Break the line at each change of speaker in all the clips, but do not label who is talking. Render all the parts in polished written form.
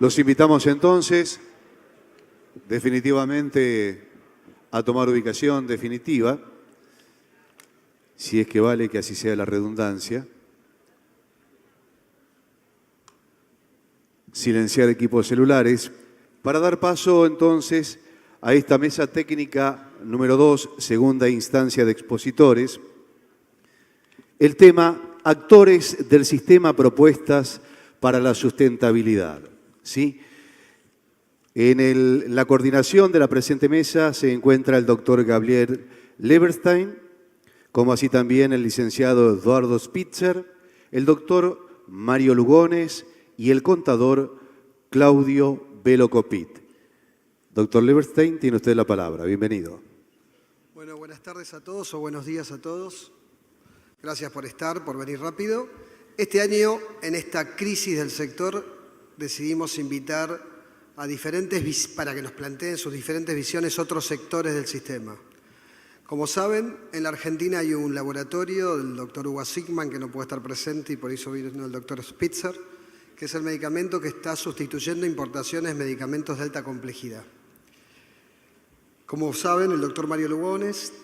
Los invitamos entonces definitivamente a tomar ubicación definitiva, si es que vale que así sea la redundancia. Silenciar equipos celulares para dar paso entonces a esta mesa técnica número 2, segunda instancia de expositores. El tema: actores del sistema, propuestas para la sustentabilidad. ¿Sí? En la coordinación de la presente mesa se encuentra el doctor Gabriel Leverstein, como así también el licenciado Eduardo Spitzer, el doctor Mario Lugones y el contador Claudio Velocopit. Doctor Leverstein, tiene usted la palabra. Bienvenido.
Bueno, buenas tardes a todos o buenos días a todos. Gracias por estar, por venir rápido. Este año, en esta crisis del sector, decidimos invitar a para que nos planteen sus diferentes visiones otros sectores del sistema. Como saben, en la Argentina hay un laboratorio del doctor Hugo Sigman, que no puede estar presente y por eso vino el doctor Spitzer, que es el medicamento que está sustituyendo importaciones de medicamentos de alta complejidad. Como saben, el doctor Mario Lugones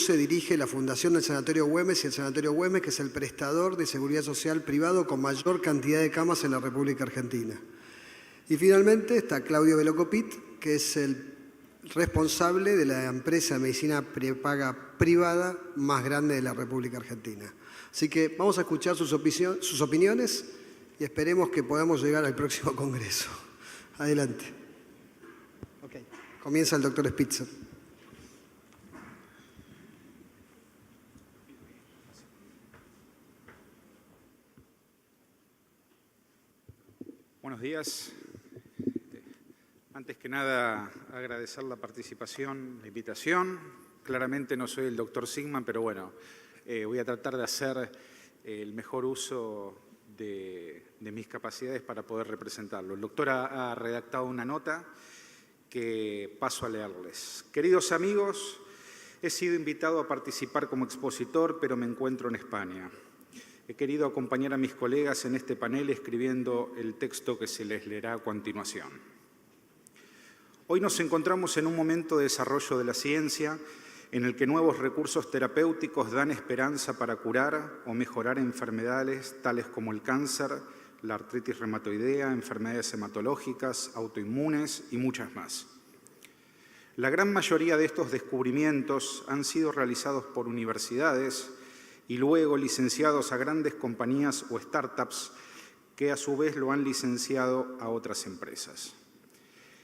dirige la Fundación del Sanatorio Güemes y el Sanatorio Güemes, que es el prestador de seguridad social privado con mayor cantidad de camas en la República Argentina. Y finalmente está Claudio Velocopit, que es el responsable de la empresa de medicina prepaga privada más grande de la República Argentina. Así que vamos a escuchar sus opiniones y esperemos que podamos llegar al próximo congreso. Adelante. Okay. Comienza el doctor Spitzer.
Buenos días. Antes que nada, agradecer la participación, la invitación. Claramente no soy el doctor Sigman, pero bueno, voy a tratar de hacer el mejor uso de mis capacidades para poder representarlo. El doctor ha redactado una nota que paso a leerles. Queridos amigos, he sido invitado a participar como expositor, pero me encuentro en España. He querido acompañar a mis colegas en este panel escribiendo el texto que se les leerá a continuación. Hoy nos encontramos en un momento de desarrollo de la ciencia en el que nuevos recursos terapéuticos dan esperanza para curar o mejorar enfermedades tales como el cáncer, la artritis reumatoidea, enfermedades hematológicas, autoinmunes y muchas más. La gran mayoría de estos descubrimientos han sido realizados por universidades y luego licenciados a grandes compañías o startups que a su vez lo han licenciado a otras empresas.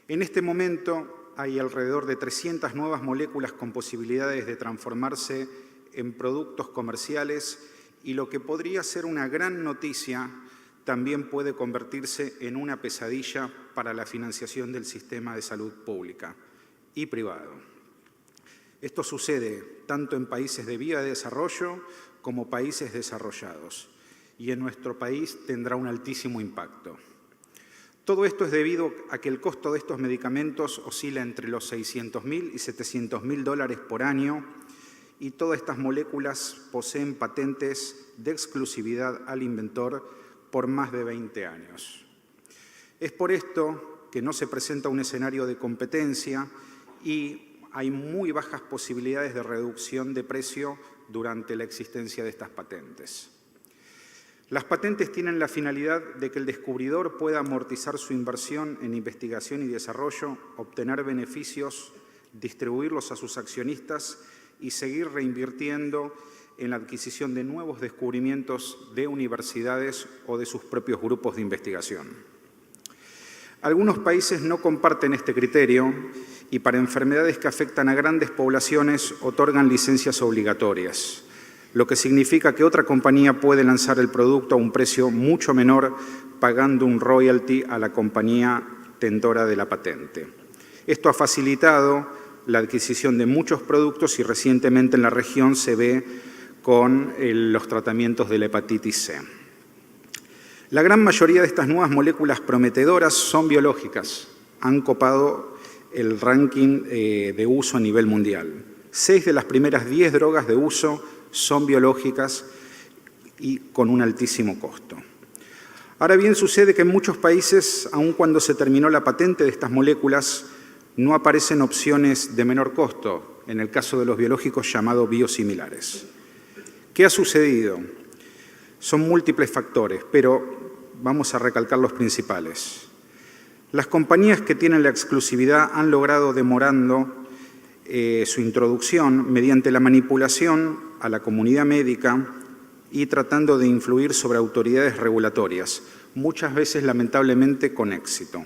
En este momento hay alrededor de 300 nuevas moléculas con posibilidades de transformarse en productos comerciales y lo que podría ser una gran noticia también puede convertirse en una pesadilla para la financiación del sistema de salud pública y privado. Esto sucede tanto en países de vía de desarrollo como países desarrollados, y en nuestro país tendrá un altísimo impacto. Todo esto es debido a que el costo de estos medicamentos oscila entre los $600.000 y $700.000 por año, y todas estas moléculas poseen patentes de exclusividad al inventor por más de 20 años. Es por esto que no se presenta un escenario de competencia y hay muy bajas posibilidades de reducción de precio durante la existencia de estas patentes. Las patentes tienen la finalidad de que el descubridor pueda amortizar su inversión en investigación y desarrollo, obtener beneficios, distribuirlos a sus accionistas y seguir reinvirtiendo en la adquisición de nuevos descubrimientos de universidades o de sus propios grupos de investigación. Algunos países no comparten este criterio y para enfermedades que afectan a grandes poblaciones otorgan licencias obligatorias, lo que significa que otra compañía puede lanzar el producto a un precio mucho menor, pagando un royalty a la compañía tentora de la patente. Esto ha facilitado la adquisición de muchos productos y recientemente en la región se ve con los tratamientos de la hepatitis C. La gran mayoría de estas nuevas moléculas prometedoras son biológicas. Han copado el ranking de uso a nivel mundial. 6 de las primeras 10 drogas de uso son biológicas y con un altísimo costo. Ahora bien, sucede que en muchos países, aun cuando se terminó la patente de estas moléculas, no aparecen opciones de menor costo, en el caso de los biológicos llamados biosimilares. ¿Qué ha sucedido? Son múltiples factores, pero vamos a recalcar los principales. Las compañías que tienen la exclusividad han logrado demorando su introducción mediante la manipulación a la comunidad médica y tratando de influir sobre autoridades regulatorias, muchas veces lamentablemente con éxito.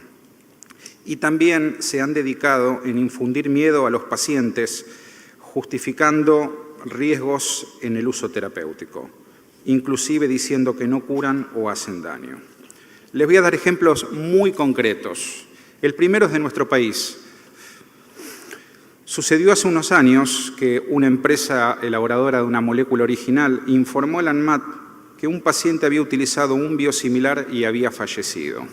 Y también se han dedicado en infundir miedo a los pacientes, justificando riesgos en el uso terapéutico, inclusive diciendo que no curan o hacen daño. Les voy a dar ejemplos muy concretos. El primero es de nuestro país. Sucedió hace unos años que una empresa elaboradora de una molécula original informó a la ANMAT que un paciente había utilizado un biosimilar y había fallecido.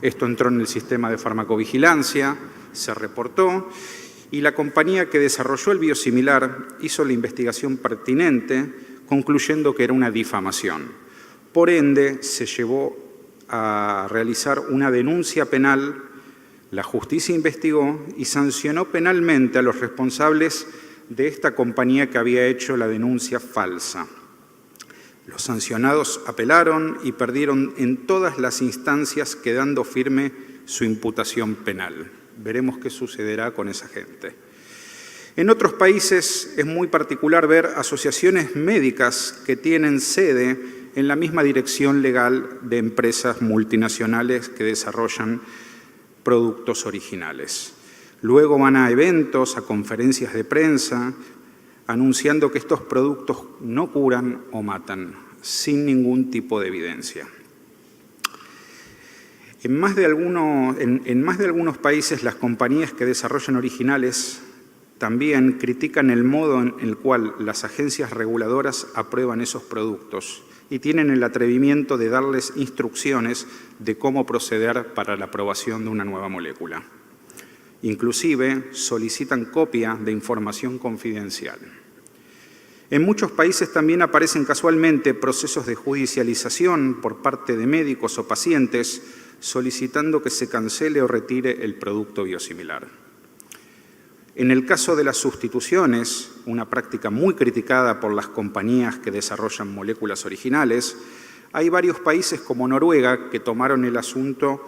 Esto entró en el sistema de farmacovigilancia, se reportó y la compañía que desarrolló el biosimilar hizo la investigación pertinente, concluyendo que era una difamación. Por ende, se llevó a realizar una denuncia penal. La justicia investigó y sancionó penalmente a los responsables de esta compañía que había hecho la denuncia falsa. Los sancionados apelaron y perdieron en todas las instancias, quedando firme su imputación penal. Veremos qué sucederá con esa gente. En otros países es muy particular ver asociaciones médicas que tienen sede en la misma dirección legal de empresas multinacionales que desarrollan productos originales. Luego van a eventos, a conferencias de prensa, anunciando que estos productos no curan o matan, sin ningún tipo de evidencia. En más de algunos países, las compañías que desarrollan originales también critican el modo en el cual las agencias reguladoras aprueban esos productos y tienen el atrevimiento de darles instrucciones de cómo proceder para la aprobación de una nueva molécula. Inclusive solicitan copia de información confidencial. En muchos países también aparecen casualmente procesos de judicialización por parte de médicos o pacientes solicitando que se cancele o retire el producto biosimilar. En el caso de las sustituciones, una práctica muy criticada por las compañías que desarrollan moléculas originales, hay varios países como Noruega que tomaron el asunto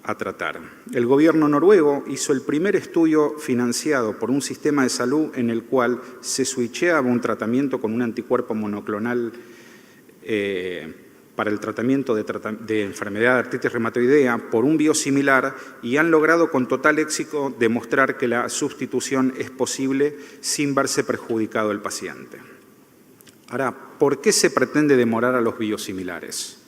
a tratar. El gobierno noruego hizo el primer estudio financiado por un sistema de salud en el cual se switcheaba un tratamiento con un anticuerpo monoclonal para el tratamiento de enfermedad de artritis reumatoidea por un biosimilar y han logrado con total éxito demostrar que la sustitución es posible sin verse perjudicado el paciente. Ahora, ¿por qué se pretende demorar a los biosimilares?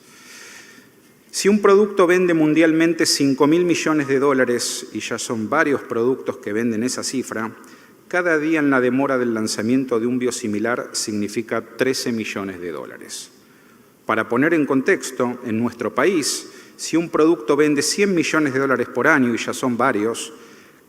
Si un producto vende mundialmente 5.000 millones de dólares, y ya son varios productos que venden esa cifra, cada día en la demora del lanzamiento de un biosimilar significa 13 millones de dólares. Para poner en contexto, en nuestro país, si un producto vende 100 millones de dólares por año, y ya son varios,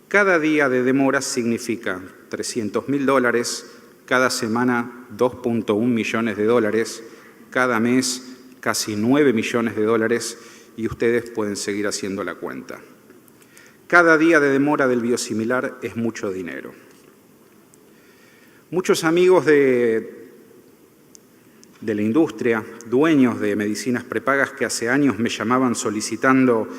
cada día de demora significa 300.000 dólares, cada semana 2.1 millones de dólares, cada mes casi 9 millones de dólares, y ustedes pueden seguir haciendo la cuenta. Cada día de demora del biosimilar es mucho dinero. Muchos amigos de la industria, dueños de medicinas prepagas que hace años me llamaban solicitando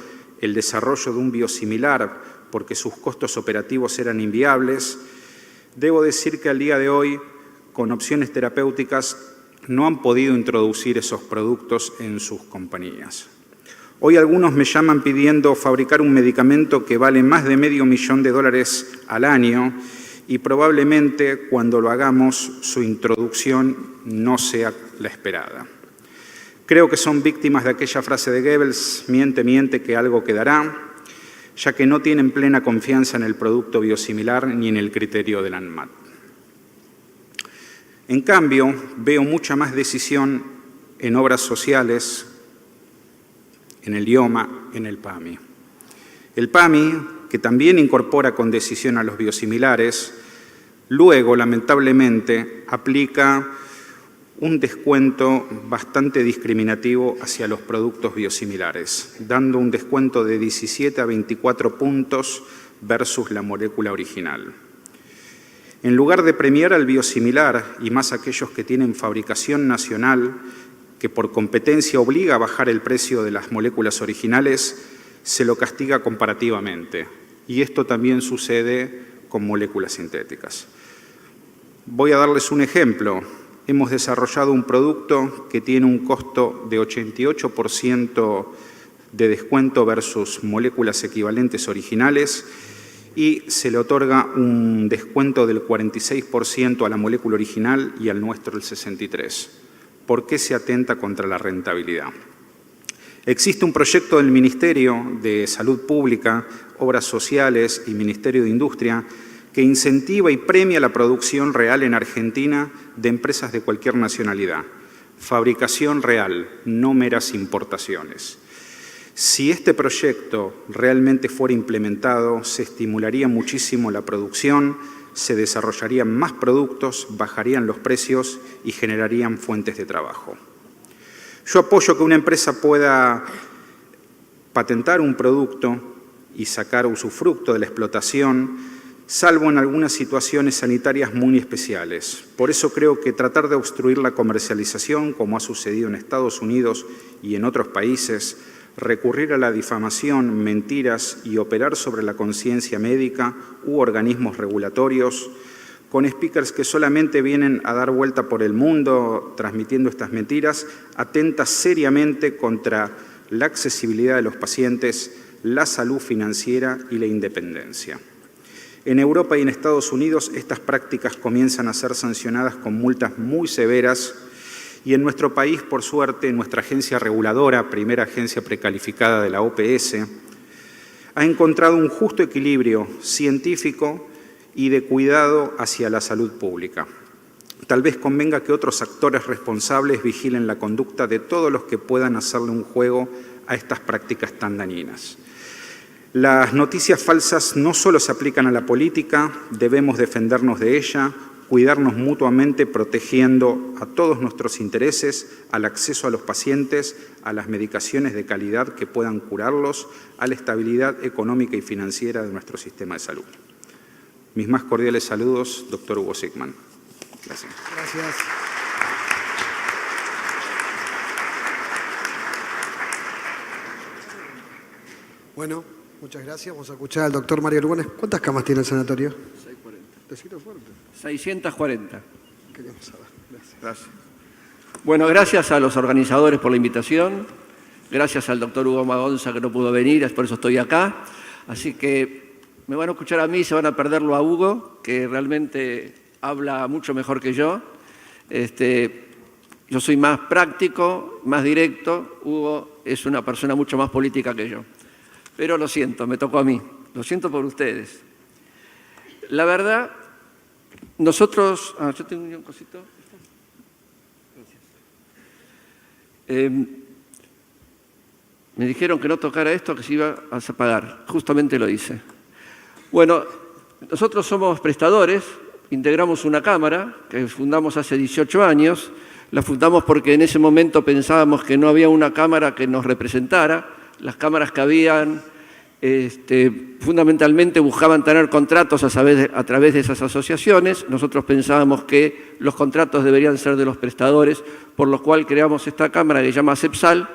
el desarrollo de un biosimilar porque sus costos operativos eran inviables, debo decir que al día de hoy, con opciones terapéuticas, no han podido introducir esos productos en sus compañías. Hoy algunos me llaman pidiendo fabricar un medicamento que vale más de $500.000 al año y probablemente cuando lo hagamos su introducción no sea la esperada. Creo que son víctimas de aquella frase de Goebbels, miente, miente, que algo quedará, ya que no tienen plena confianza en el producto biosimilar ni en el criterio de la ANMAT. En cambio, veo mucha más decisión en obras sociales, en el IOMA, en el PAMI. El PAMI, que también incorpora con decisión a los biosimilares, luego, lamentablemente, aplica un descuento bastante discriminativo hacia los productos biosimilares, dando un descuento de 17 a 24 puntos versus la molécula original. En lugar de premiar al biosimilar, y más aquellos que tienen fabricación nacional, que por competencia obliga a bajar el precio de las moléculas originales, se lo castiga comparativamente. Y esto también sucede con moléculas sintéticas. Voy a darles un ejemplo. Hemos desarrollado un producto que tiene un costo de 88% de descuento versus moléculas equivalentes originales y se le otorga un descuento del 46% a la molécula original y al nuestro el 63%. ¿Por qué se atenta contra la rentabilidad? Existe un proyecto del Ministerio de Salud Pública, Obras Sociales y Ministerio de Industria que incentiva y premia la producción real en Argentina de empresas de cualquier nacionalidad. Fabricación real, no meras importaciones. Si este proyecto realmente fuera implementado, se estimularía muchísimo la producción, se desarrollarían más productos, bajarían los precios y generarían fuentes de trabajo. Yo apoyo que una empresa pueda patentar un producto y sacar usufructo de la explotación, salvo en algunas situaciones sanitarias muy especiales. Por eso creo que tratar de obstruir la comercialización, como ha sucedido en Estados Unidos y en otros países, recurrir a la difamación, mentiras y operar sobre la conciencia médica u organismos regulatorios, con speakers que solamente vienen a dar vuelta por el mundo transmitiendo estas mentiras, atenta seriamente contra la accesibilidad de los pacientes, la salud financiera y la independencia. En Europa y en Estados Unidos estas prácticas comienzan a ser sancionadas con multas muy severas y en nuestro país, por suerte, nuestra agencia reguladora, primera agencia precalificada de la OPS, ha encontrado un justo equilibrio científico y de cuidado hacia la salud pública. Tal vez convenga que otros actores responsables vigilen la conducta de todos los que puedan hacerle un juego a estas prácticas tan dañinas. Las noticias falsas no solo se aplican a la política, debemos defendernos de ella, cuidarnos mutuamente protegiendo a todos nuestros intereses, al acceso a los pacientes, a las medicaciones de calidad que puedan curarlos, a la estabilidad económica y financiera de nuestro sistema de salud. Mis más cordiales saludos, doctor Hugo Sigman. Gracias.
Gracias. Bueno, muchas gracias. Vamos a escuchar al doctor Mario Lugones. ¿Cuántas camas tiene el sanatorio?
640.
Decilo fuerte.
640.
Queremos saber. Gracias.
Gracias. Bueno, gracias a los organizadores por la invitación. Gracias al doctor Hugo Magonza que no pudo venir, por eso estoy acá. Así que me van a escuchar a mí, se van a perderlo a Hugo, que realmente habla mucho mejor que yo. Yo soy más práctico, más directo. Hugo es una persona mucho más política que yo. Pero lo siento, me tocó a mí. Lo siento por ustedes. La verdad, nosotros... yo tengo un cosito. Gracias. Me dijeron que no tocara esto, que se iba a apagar. Justamente lo hice. Bueno, nosotros somos prestadores, integramos una cámara que fundamos hace 18 años. La fundamos porque en ese momento pensábamos que no había una cámara que nos representara. Las cámaras que habían fundamentalmente buscaban tener contratos a través de esas asociaciones. Nosotros pensábamos que los contratos deberían ser de los prestadores, por lo cual creamos esta cámara que se llama CEPSAL.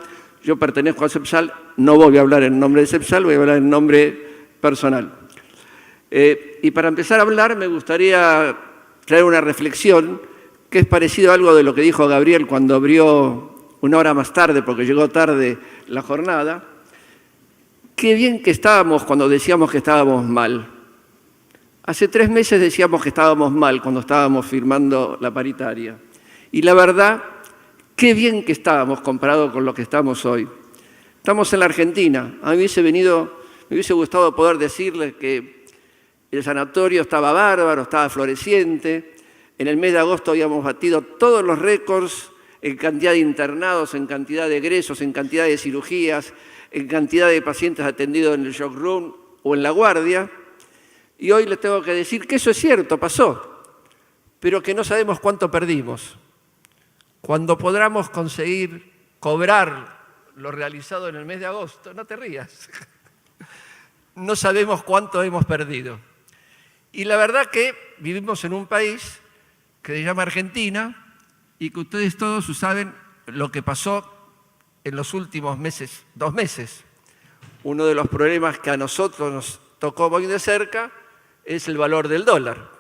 Yo pertenezco a CEPSAL, no voy a hablar en nombre de CEPSAL, voy a hablar en nombre personal. Y para empezar a hablar me gustaría traer una reflexión que es parecido a algo de lo que dijo Gabriel cuando abrió una hora más tarde, porque llegó tarde la jornada. Qué bien que estábamos cuando decíamos que estábamos mal. Hace 3 meses decíamos que estábamos mal cuando estábamos firmando la paritaria. Y la verdad, qué bien que estábamos comparado con lo que estamos hoy. Estamos en la Argentina. A mí me hubiese gustado poder decirles que el sanatorio estaba bárbaro, estaba floreciente. En el mes de agosto habíamos batido todos los récords en cantidad de internados, en cantidad de egresos, en cantidad de cirugías, en cantidad de pacientes atendidos en el shock room o en la guardia. Y hoy les tengo que decir que eso es cierto, pasó, pero que no sabemos cuánto perdimos. cuando podamos conseguir cobrar lo realizado en el mes de agosto, no te rías, no sabemos cuánto hemos perdido. Y la verdad que vivimos en un país que se llama Argentina y que ustedes todos saben lo que pasó en los últimos meses, 2 meses. Uno de los problemas que a nosotros nos tocó muy de cerca es el valor del dólar.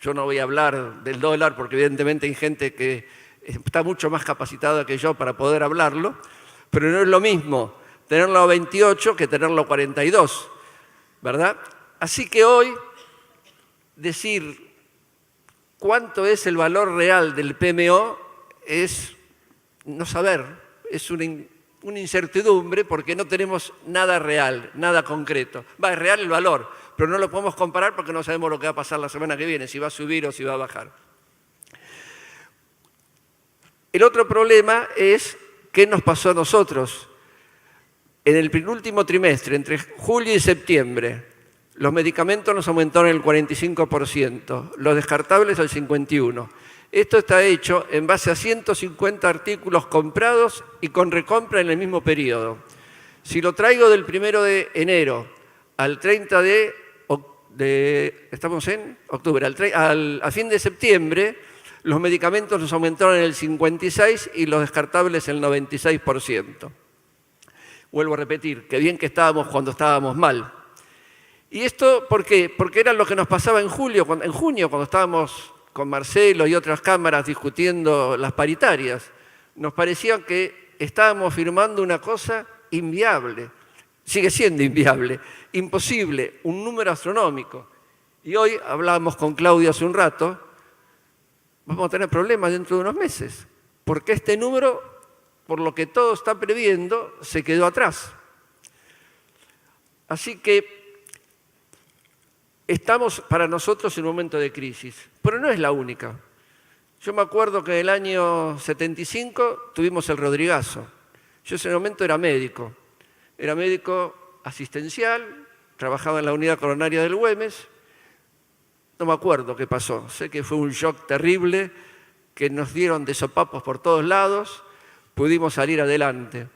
Yo no voy a hablar del dólar porque evidentemente hay gente que está mucho más capacitada que yo para poder hablarlo, pero no es lo mismo tenerlo a 28 que tenerlo a 42, ¿verdad? Así que hoy decir cuánto es el valor real del PMO es no saber, es una incertidumbre porque no tenemos nada real, nada concreto. Es real el valor, pero no lo podemos comparar porque no sabemos lo que va a pasar la semana que viene, si va a subir o si va a bajar. El otro problema es qué nos pasó a nosotros. En el penúltimo trimestre, entre julio y septiembre, los medicamentos nos aumentaron el 45%, los descartables el 51%. Esto está hecho en base a 150 artículos comprados y con recompra en el mismo periodo. Si lo traigo del 1 de enero al 30 estamos en octubre, a fin de septiembre, los medicamentos nos aumentaron el 56% y los descartables el 96%. Vuelvo a repetir, qué bien que estábamos cuando estábamos mal. ¿Y esto por qué? Porque era lo que nos pasaba en junio, cuando estábamos con Marcelo y otras cámaras discutiendo las paritarias. Nos parecía que estábamos firmando una cosa inviable. Sigue siendo inviable, imposible, un número astronómico. Y hoy hablábamos con Claudio hace un rato, vamos a tener problemas dentro de unos meses, porque este número, por lo que todo está previendo, se quedó atrás. Así que estamos para nosotros en un momento de crisis, pero no es la única. Yo me acuerdo que en el año 75 tuvimos el Rodrigazo. Yo en ese momento era médico asistencial, trabajaba en la unidad coronaria del Güemes. No me acuerdo qué pasó, sé que fue un shock terrible, que nos dieron de sopapos por todos lados, pudimos salir adelante.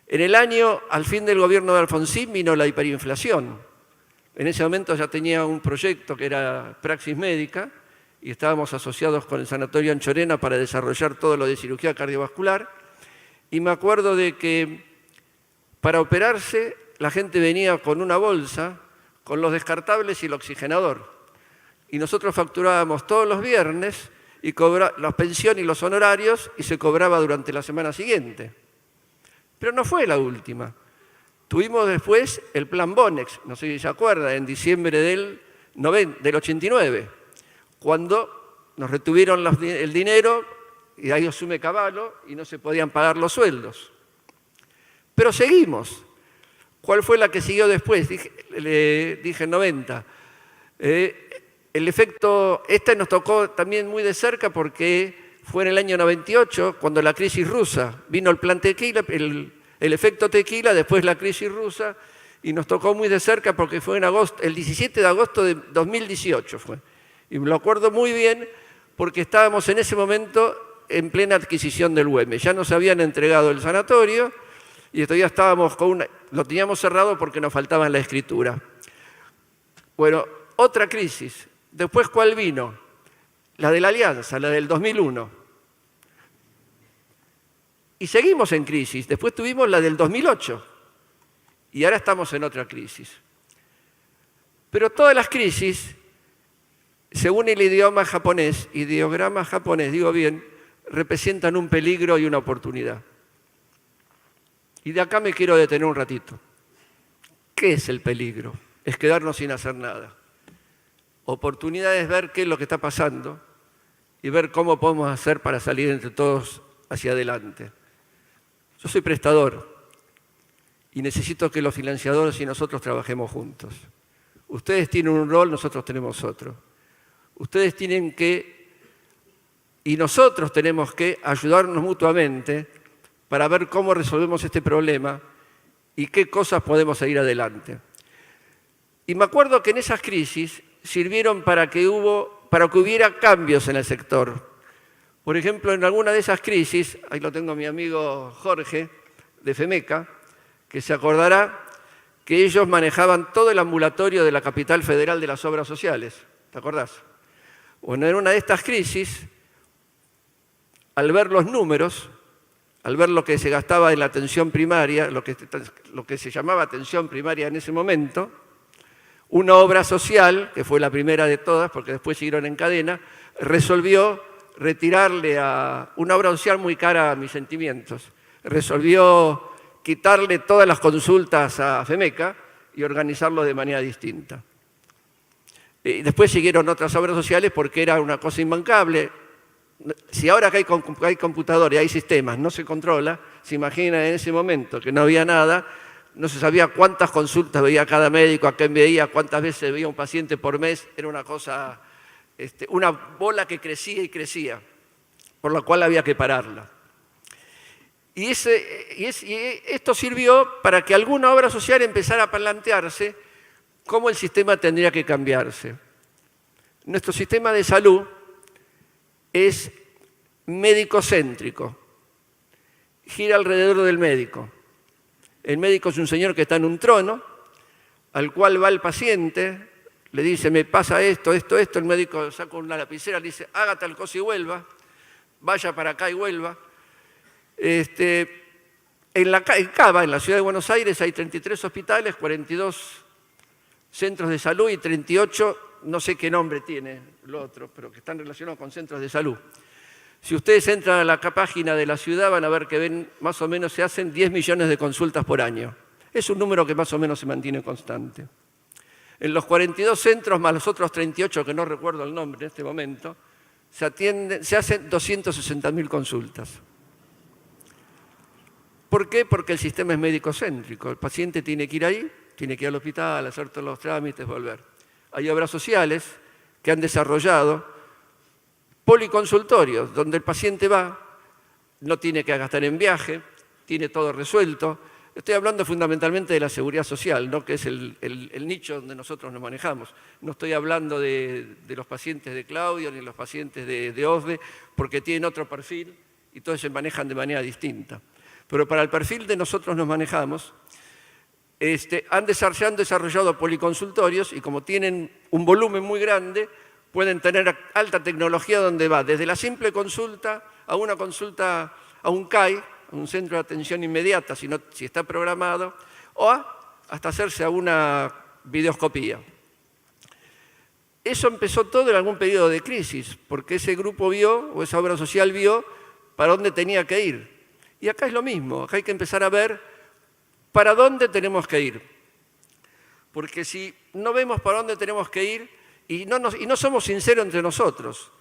En el año, al fin del gobierno de Alfonsín, vino la hiperinflación. En ese momento ya tenía un proyecto que era Praxis Médica y estábamos asociados con el Sanatorio Anchorena para desarrollar todo lo de cirugía cardiovascular. Y me acuerdo de que para operarse la gente venía con una bolsa, con los descartables y el oxigenador. Y nosotros facturábamos todos los viernes y la pensión y los honorarios y se cobraba durante la semana siguiente. Pero no fue la última. Tuvimos después el plan Bonex, no sé si se acuerdan, en diciembre del 89, cuando nos retuvieron el dinero y ahí asume Cavallo y no se podían pagar los sueldos. Pero seguimos. ¿Cuál fue la que siguió después? Dije 90. El efecto, nos tocó también muy de cerca porque fue en el año 98, cuando la crisis rusa, vino el plan tequila, el efecto tequila, después la crisis rusa, y nos tocó muy de cerca porque fue en agosto, el 17 de agosto de 2018 fue. Y me lo acuerdo muy bien porque estábamos en ese momento en plena adquisición del Güemes. Ya nos habían entregado el sanatorio y todavía estábamos lo teníamos cerrado porque nos faltaba la escritura. Bueno, otra crisis. Después, ¿cuál vino? La de la Alianza, la del 2001. Y seguimos en crisis. Después tuvimos la del 2008. Y ahora estamos en otra crisis. Pero todas las crisis, según el ideograma japonés, digo bien, representan un peligro y una oportunidad. Y de acá me quiero detener un ratito. ¿Qué es el peligro? Es quedarnos sin hacer nada. Oportunidad es ver qué es lo que está pasando y ver cómo podemos hacer para salir entre todos hacia adelante. Yo soy prestador y necesito que los financiadores y nosotros trabajemos juntos. Ustedes tienen un rol, nosotros tenemos otro. Ustedes tienen que, y nosotros tenemos que ayudarnos mutuamente para ver cómo resolvemos este problema y qué cosas podemos seguir adelante. Y me acuerdo que en esas crisis sirvieron para que hubiera cambios en el sector. Por ejemplo, en alguna de esas crisis, ahí lo tengo mi amigo Jorge, de FEMECA, que se acordará que ellos manejaban todo el ambulatorio de la Capital Federal de las Obras Sociales. ¿Te acordás? Bueno, en una de estas crisis, al ver los números, al ver lo que se gastaba en la atención primaria, lo que se llamaba atención primaria en ese momento, una obra social, que fue la primera de todas, porque después siguieron en cadena, resolvió retirarle a una obra social muy cara a mis sentimientos. Resolvió quitarle todas las consultas a FEMECA y organizarlo de manera distinta. Y después siguieron otras obras sociales porque era una cosa imbancable. Si ahora que hay computadores y hay sistemas, no se controla, se imagina en ese momento que no había nada, no se sabía cuántas consultas veía cada médico, a quién veía, cuántas veces veía un paciente por mes, era una cosa, una bola que crecía y crecía, por la cual había que pararla. Y esto sirvió para que alguna obra social empezara a plantearse cómo el sistema tendría que cambiarse. Nuestro sistema de salud es médico-céntrico, gira alrededor del médico. El médico es un señor que está en un trono, al cual va el paciente, le dice, me pasa esto, el médico saca una lapicera, le dice, haga tal cosa y vuelva, vaya para acá y vuelva. En Cava, en la ciudad de Buenos Aires, hay 33 hospitales, 42 centros de salud y 38, no sé qué nombre tiene lo otro, pero que están relacionados con centros de salud. Si ustedes entran a la página de la ciudad van a ver que más o menos se hacen 10 millones de consultas por año. Es un número que más o menos se mantiene constante. En los 42 centros, más los otros 38, que no recuerdo el nombre en este momento, se hacen 260.000 consultas. ¿Por qué? Porque el sistema es médico-céntrico. El paciente tiene que ir ahí, tiene que ir al hospital, hacer todos los trámites, volver. Hay obras sociales que han desarrollado policonsultorios, donde el paciente va, no tiene que gastar en viaje, tiene todo resuelto. Estoy hablando fundamentalmente de la seguridad social, ¿no? Que es el nicho donde nosotros nos manejamos. No estoy hablando de los pacientes de Claudio ni de los pacientes de OSDE, porque tienen otro perfil y todos se manejan de manera distinta. Pero para el perfil de nosotros nos manejamos, se han desarrollado policonsultorios y como tienen un volumen muy grande, pueden tener alta tecnología donde va desde la simple consulta a una consulta a un CAI, un centro de atención inmediata, si está programado, o hasta hacerse a una videoscopía. Eso empezó todo en algún periodo de crisis, porque ese grupo vio, o esa obra social vio, para dónde tenía que ir. Y acá es lo mismo, acá hay que empezar a ver para dónde tenemos que ir. Porque si no vemos para dónde tenemos que ir y no somos sinceros entre nosotros,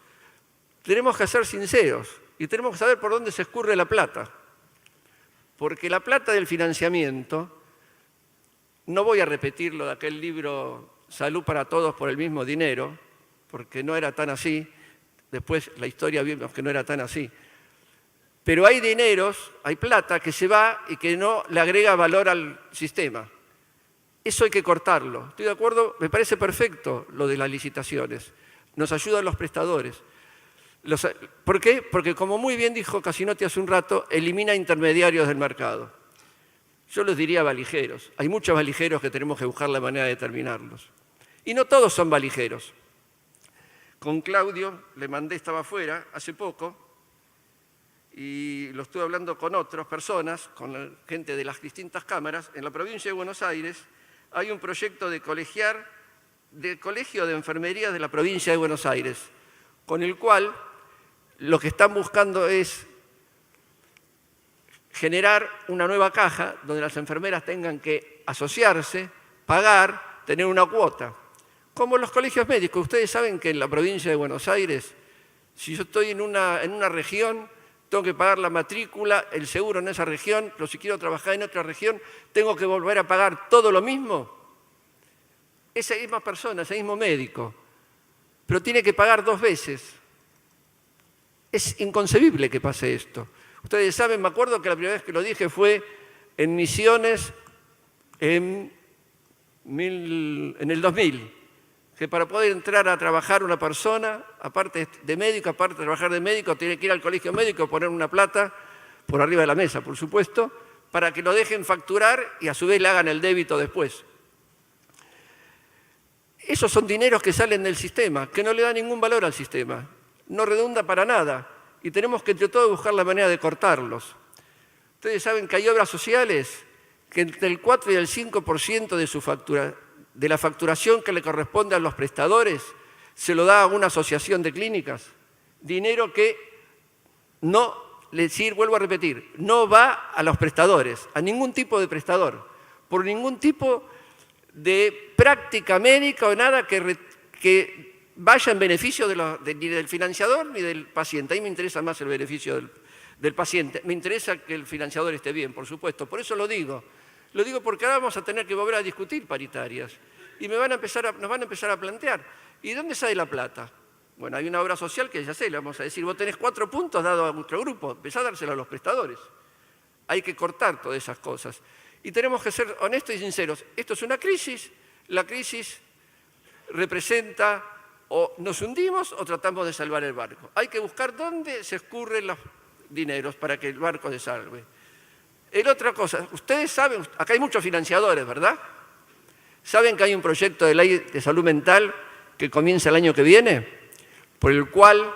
tenemos que ser sinceros y tenemos que saber por dónde se escurre la plata. Porque la plata del financiamiento, no voy a repetir lo de aquel libro Salud para Todos por el mismo dinero, porque no era tan así, después la historia vimos que no era tan así. Pero hay dineros, hay plata que se va y que no le agrega valor al sistema. Eso hay que cortarlo. Estoy de acuerdo, me parece perfecto lo de las licitaciones. Nos ayudan los prestadores. ¿Por qué? Porque como muy bien dijo Casinotti hace un rato, elimina intermediarios del mercado. Yo les diría valijeros. Hay muchos valijeros que tenemos que buscar la manera de determinarlos. Y no todos son valijeros. Con Claudio le mandé, estaba afuera hace poco, y lo estuve hablando con otras personas, con la gente de las distintas cámaras. En la provincia de Buenos Aires hay un proyecto de colegio de enfermería de la provincia de Buenos Aires, con el cual lo que están buscando es generar una nueva caja donde las enfermeras tengan que asociarse, pagar, tener una cuota. Como los colegios médicos. Ustedes saben que en la provincia de Buenos Aires, si yo estoy en una región, tengo que pagar la matrícula, el seguro en esa región, pero si quiero trabajar en otra región, tengo que volver a pagar todo lo mismo. Esa misma persona, ese mismo médico, pero tiene que pagar 2 veces. Es inconcebible que pase esto. Ustedes saben, me acuerdo que la primera vez que lo dije fue en Misiones en el 2000, que para poder entrar a trabajar una persona, aparte de médico, aparte de trabajar de médico, tiene que ir al colegio médico y poner una plata por arriba de la mesa, por supuesto, para que lo dejen facturar y a su vez le hagan el débito después. Esos son dineros que salen del sistema, que no le dan ningún valor al sistema, no redunda para nada y tenemos que entre todos buscar la manera de cortarlos. Ustedes saben que hay obras sociales que entre el 4 y el 5% de la facturación que le corresponde a los prestadores se lo da a una asociación de clínicas. Dinero que no le sirve, vuelvo a repetir, no va a los prestadores, a ningún tipo de prestador, por ningún tipo de práctica médica o nada que vaya en beneficio ni del financiador ni del paciente. Ahí me interesa más el beneficio del paciente. Me interesa que el financiador esté bien, por supuesto. Por eso lo digo. Lo digo porque ahora vamos a tener que volver a discutir paritarias. Y nos van a empezar a plantear, ¿y dónde sale la plata? Bueno, hay una obra social que ya sé, le vamos a decir, vos tenés 4 puntos dados a vuestro grupo, empezá a dárselo a los prestadores. Hay que cortar todas esas cosas. Y tenemos que ser honestos y sinceros. Esto es una crisis, la crisis representa o nos hundimos o tratamos de salvar el barco. Hay que buscar dónde se escurren los dineros para que el barco se salve. Otra cosa, ustedes saben, acá hay muchos financiadores, ¿verdad? ¿Saben que hay un proyecto de ley de salud mental que comienza el año que viene? Por el cual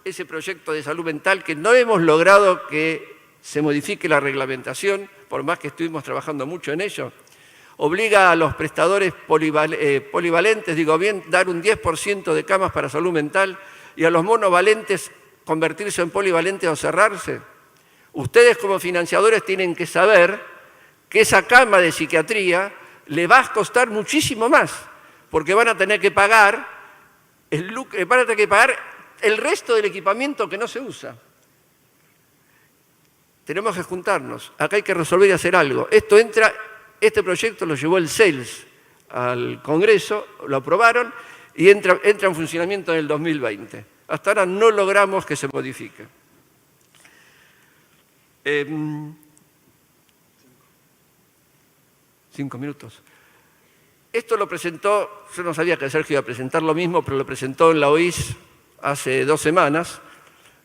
ese proyecto de salud mental, que no hemos logrado que se modifique la reglamentación, por más que estuvimos trabajando mucho en ello, obliga a los prestadores polivalentes, digo bien, dar un 10% de camas para salud mental y a los monovalentes convertirse en polivalentes o cerrarse. Ustedes como financiadores tienen que saber que esa cama de psiquiatría le va a costar muchísimo más, porque van a tener que pagar el resto del equipamiento que no se usa. Tenemos que juntarnos, acá hay que resolver y hacer algo. Este proyecto lo llevó el CELS al Congreso, lo aprobaron y entra en funcionamiento en el 2020. Hasta ahora no logramos que se modifique. 5 minutos. Esto lo presentó, yo no sabía que Sergio iba a presentar lo mismo, pero lo presentó en la OIS hace 2 semanas,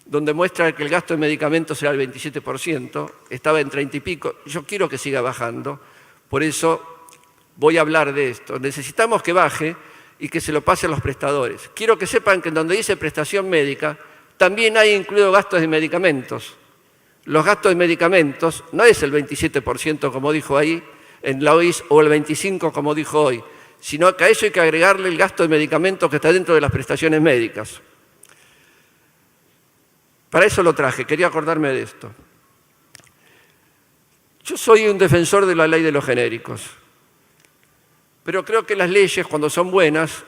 donde muestra que el gasto en medicamentos será el 27%, estaba en 30 y pico, yo quiero que siga bajando, por eso voy a hablar de esto. Necesitamos que baje y que se lo pase a los prestadores. Quiero que sepan que en donde dice prestación médica, también hay incluido gastos de medicamentos. Los gastos de medicamentos no es el 27% como dijo ahí en la OIS o el 25% como dijo hoy, sino que a eso hay que agregarle el gasto de medicamentos que está dentro de las prestaciones médicas. Para eso lo traje, quería acordarme de esto. Yo soy un defensor de la ley de los genéricos, pero creo que las leyes, cuando son buenas,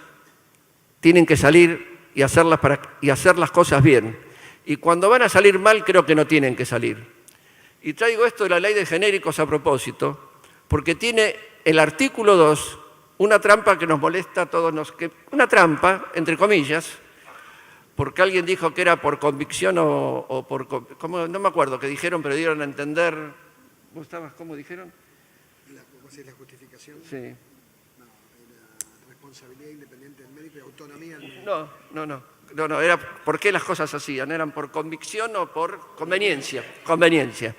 tienen que salir y hacer las cosas bien. Y cuando van a salir mal, creo que no tienen que salir. Y traigo esto de la ley de genéricos a propósito, porque tiene el artículo 2 una trampa que nos molesta a todos, una trampa, entre comillas, porque alguien dijo que era por convicción o por... no me acuerdo qué dijeron, pero dieron a entender... ¿Vos estabas? ¿Cómo dijeron?
¿La justificación?
Sí.
No, era responsabilidad independiente del médico y autonomía del médico.
No, era por qué las cosas se hacían, eran por convicción o por conveniencia. Conveniencia.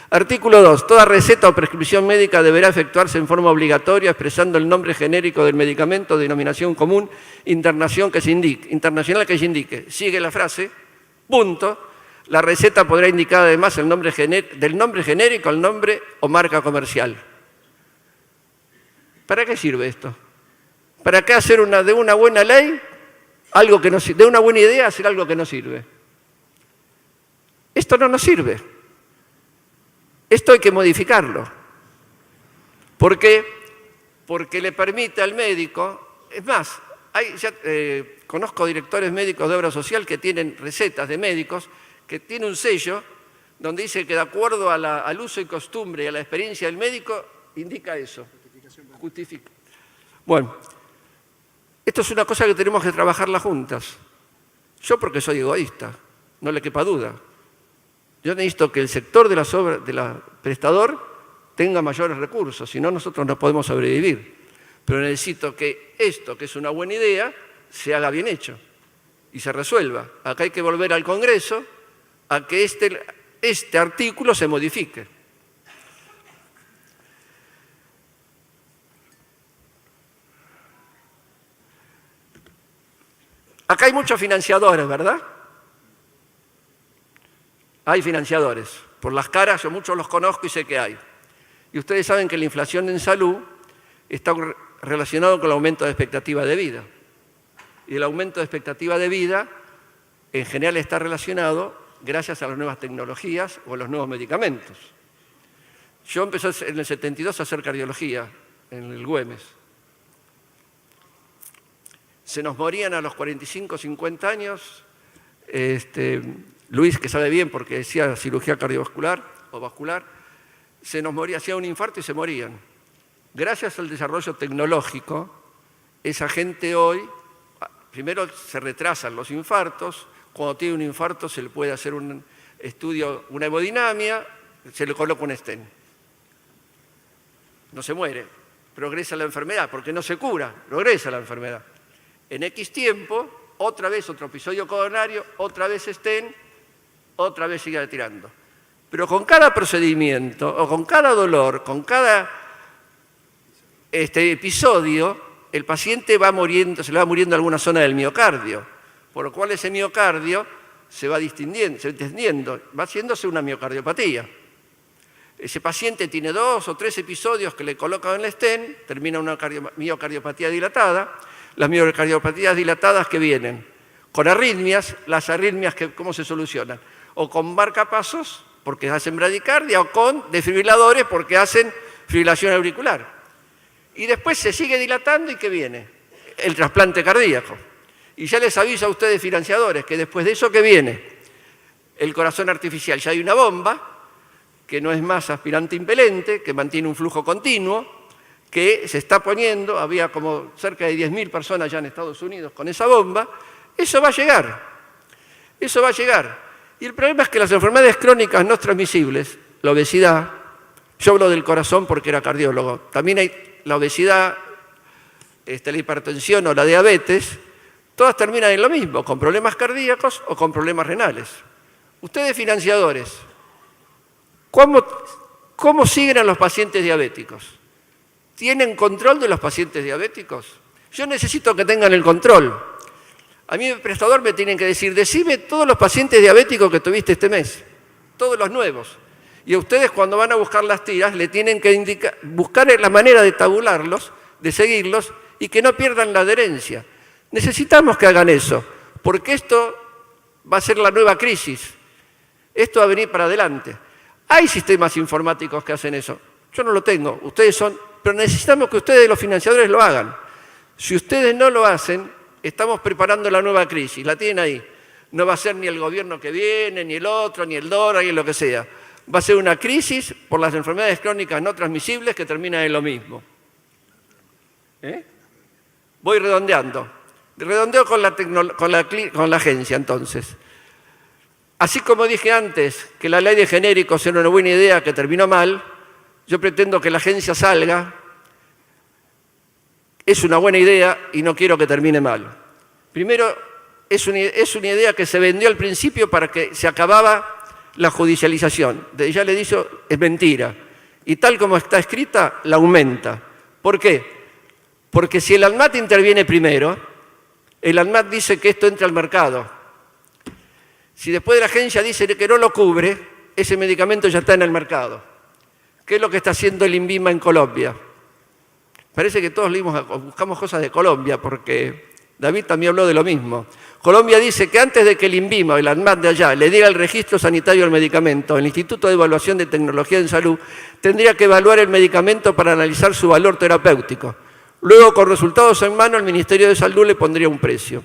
Artículo 2. Toda receta o prescripción médica deberá efectuarse en forma obligatoria expresando el nombre genérico del medicamento, denominación común, internacional que se indique. Sigue la frase, punto. La receta podrá indicar además del nombre genérico, el nombre o marca comercial. ¿Para qué sirve esto? ¿Para qué hacer de una buena ley algo que no sirve? De una buena idea hacer algo que no sirve. Esto no nos sirve. Esto hay que modificarlo. ¿Por qué? Porque le permite al médico, es más, conozco directores médicos de obra social que tienen recetas de médicos, que tiene un sello donde dice que de acuerdo al uso y costumbre y a la experiencia del médico, indica eso. Justifica. Bueno, esto es una cosa que tenemos que trabajarla juntas. Yo porque soy egoísta, no le quepa duda. Yo necesito que el sector de la prestador tenga mayores recursos, si no nosotros no podemos sobrevivir. pero necesito que esto, que es una buena idea, se haga bien hecho y se resuelva. Acá hay que volver al Congreso a que este artículo se modifique. Acá hay muchos financiadores, ¿verdad? Hay financiadores. Por las caras, yo muchos los conozco y sé que hay. Y ustedes saben que la inflación en salud está relacionado con el aumento de expectativa de vida. Y el aumento de expectativa de vida, en general, está relacionado gracias a las nuevas tecnologías o a los nuevos medicamentos. Yo empecé en el 72 a hacer cardiología en el Güemes. Se nos morían a los 45, 50 años. Luis, que sabe bien porque decía cirugía cardiovascular o vascular, se nos moría, hacía un infarto y se morían. Gracias al desarrollo tecnológico, esa gente hoy, primero se retrasan los infartos, cuando tiene un infarto se le puede hacer un estudio, una hemodinamia, se le coloca un stent. No se muere, progresa la enfermedad, porque no se cura, progresa la enfermedad. En X tiempo, otra vez otro episodio coronario, otra vez stent, otra vez sigue tirando. Pero con cada procedimiento, o con cada dolor, con cada episodio, el paciente va muriendo, se le va muriendo alguna zona del miocardio, por lo cual ese miocardio se va distendiendo, va haciéndose una miocardiopatía. Ese paciente tiene 2 o 3 episodios que le colocan el stent, termina una miocardiopatía dilatada. Las miocardiopatías dilatadas que vienen con arritmias, las arritmias, ¿cómo se solucionan? O con marcapasos, porque hacen bradicardia, o con desfibriladores, porque hacen fibrilación auricular. Y después se sigue dilatando, ¿y qué viene? El trasplante cardíaco. Y ya les aviso a ustedes, financiadores, que después de eso, ¿qué viene? El corazón artificial. Ya hay una bomba, que no es más aspirante impelente, que mantiene un flujo continuo, que se está poniendo, había como cerca de 10.000 personas ya en Estados Unidos con esa bomba. Eso va a llegar, eso va a llegar. Y el problema es que las enfermedades crónicas no transmisibles, la obesidad, yo hablo del corazón porque era cardiólogo, también hay la obesidad, la hipertensión o la diabetes, todas terminan en lo mismo, con problemas cardíacos o con problemas renales. Ustedes, financiadores, ¿cómo siguen a los pacientes diabéticos? ¿Tienen control de los pacientes diabéticos? Yo necesito que tengan el control. A mí, el prestador, me tienen que decir, decime todos los pacientes diabéticos que tuviste este mes, todos los nuevos. Y a ustedes, cuando van a buscar las tiras, le tienen que buscar la manera de tabularlos, de seguirlos, y que no pierdan la adherencia. Necesitamos que hagan eso, porque esto va a ser la nueva crisis. Esto va a venir para adelante. Hay sistemas informáticos que hacen eso. Yo no lo tengo, ustedes son, pero necesitamos que ustedes, los financiadores, lo hagan. Si ustedes no lo hacen, estamos preparando la nueva crisis, la tienen ahí. No va a ser ni el gobierno que viene, ni el otro, ni el dólar, ni lo que sea. Va a ser una crisis por las enfermedades crónicas no transmisibles que terminan en lo mismo. Voy redondeando. Redondeo con la agencia, entonces. Así como dije antes que la ley de genéricos era una buena idea que terminó mal, yo pretendo que la agencia salga. Es una buena idea y no quiero que termine mal. Primero, es una idea que se vendió al principio para que se acababa la judicialización. Ya le he dicho, es mentira. Y tal como está escrita, la aumenta. ¿Por qué? Porque si el ANMAT interviene primero, el ANMAT dice que esto entra al mercado. Si después de la agencia dice que no lo cubre, ese medicamento ya está en el mercado. ¿Qué es lo que está haciendo el INVIMA en Colombia? Parece que todos buscamos cosas de Colombia, porque David también habló de lo mismo. Colombia dice que antes de que el INVIMA o el ANMAT de allá le diera el registro sanitario al medicamento, el Instituto de Evaluación de Tecnología en Salud tendría que evaluar el medicamento para analizar su valor terapéutico. Luego, con resultados en mano, el Ministerio de Salud le pondría un precio.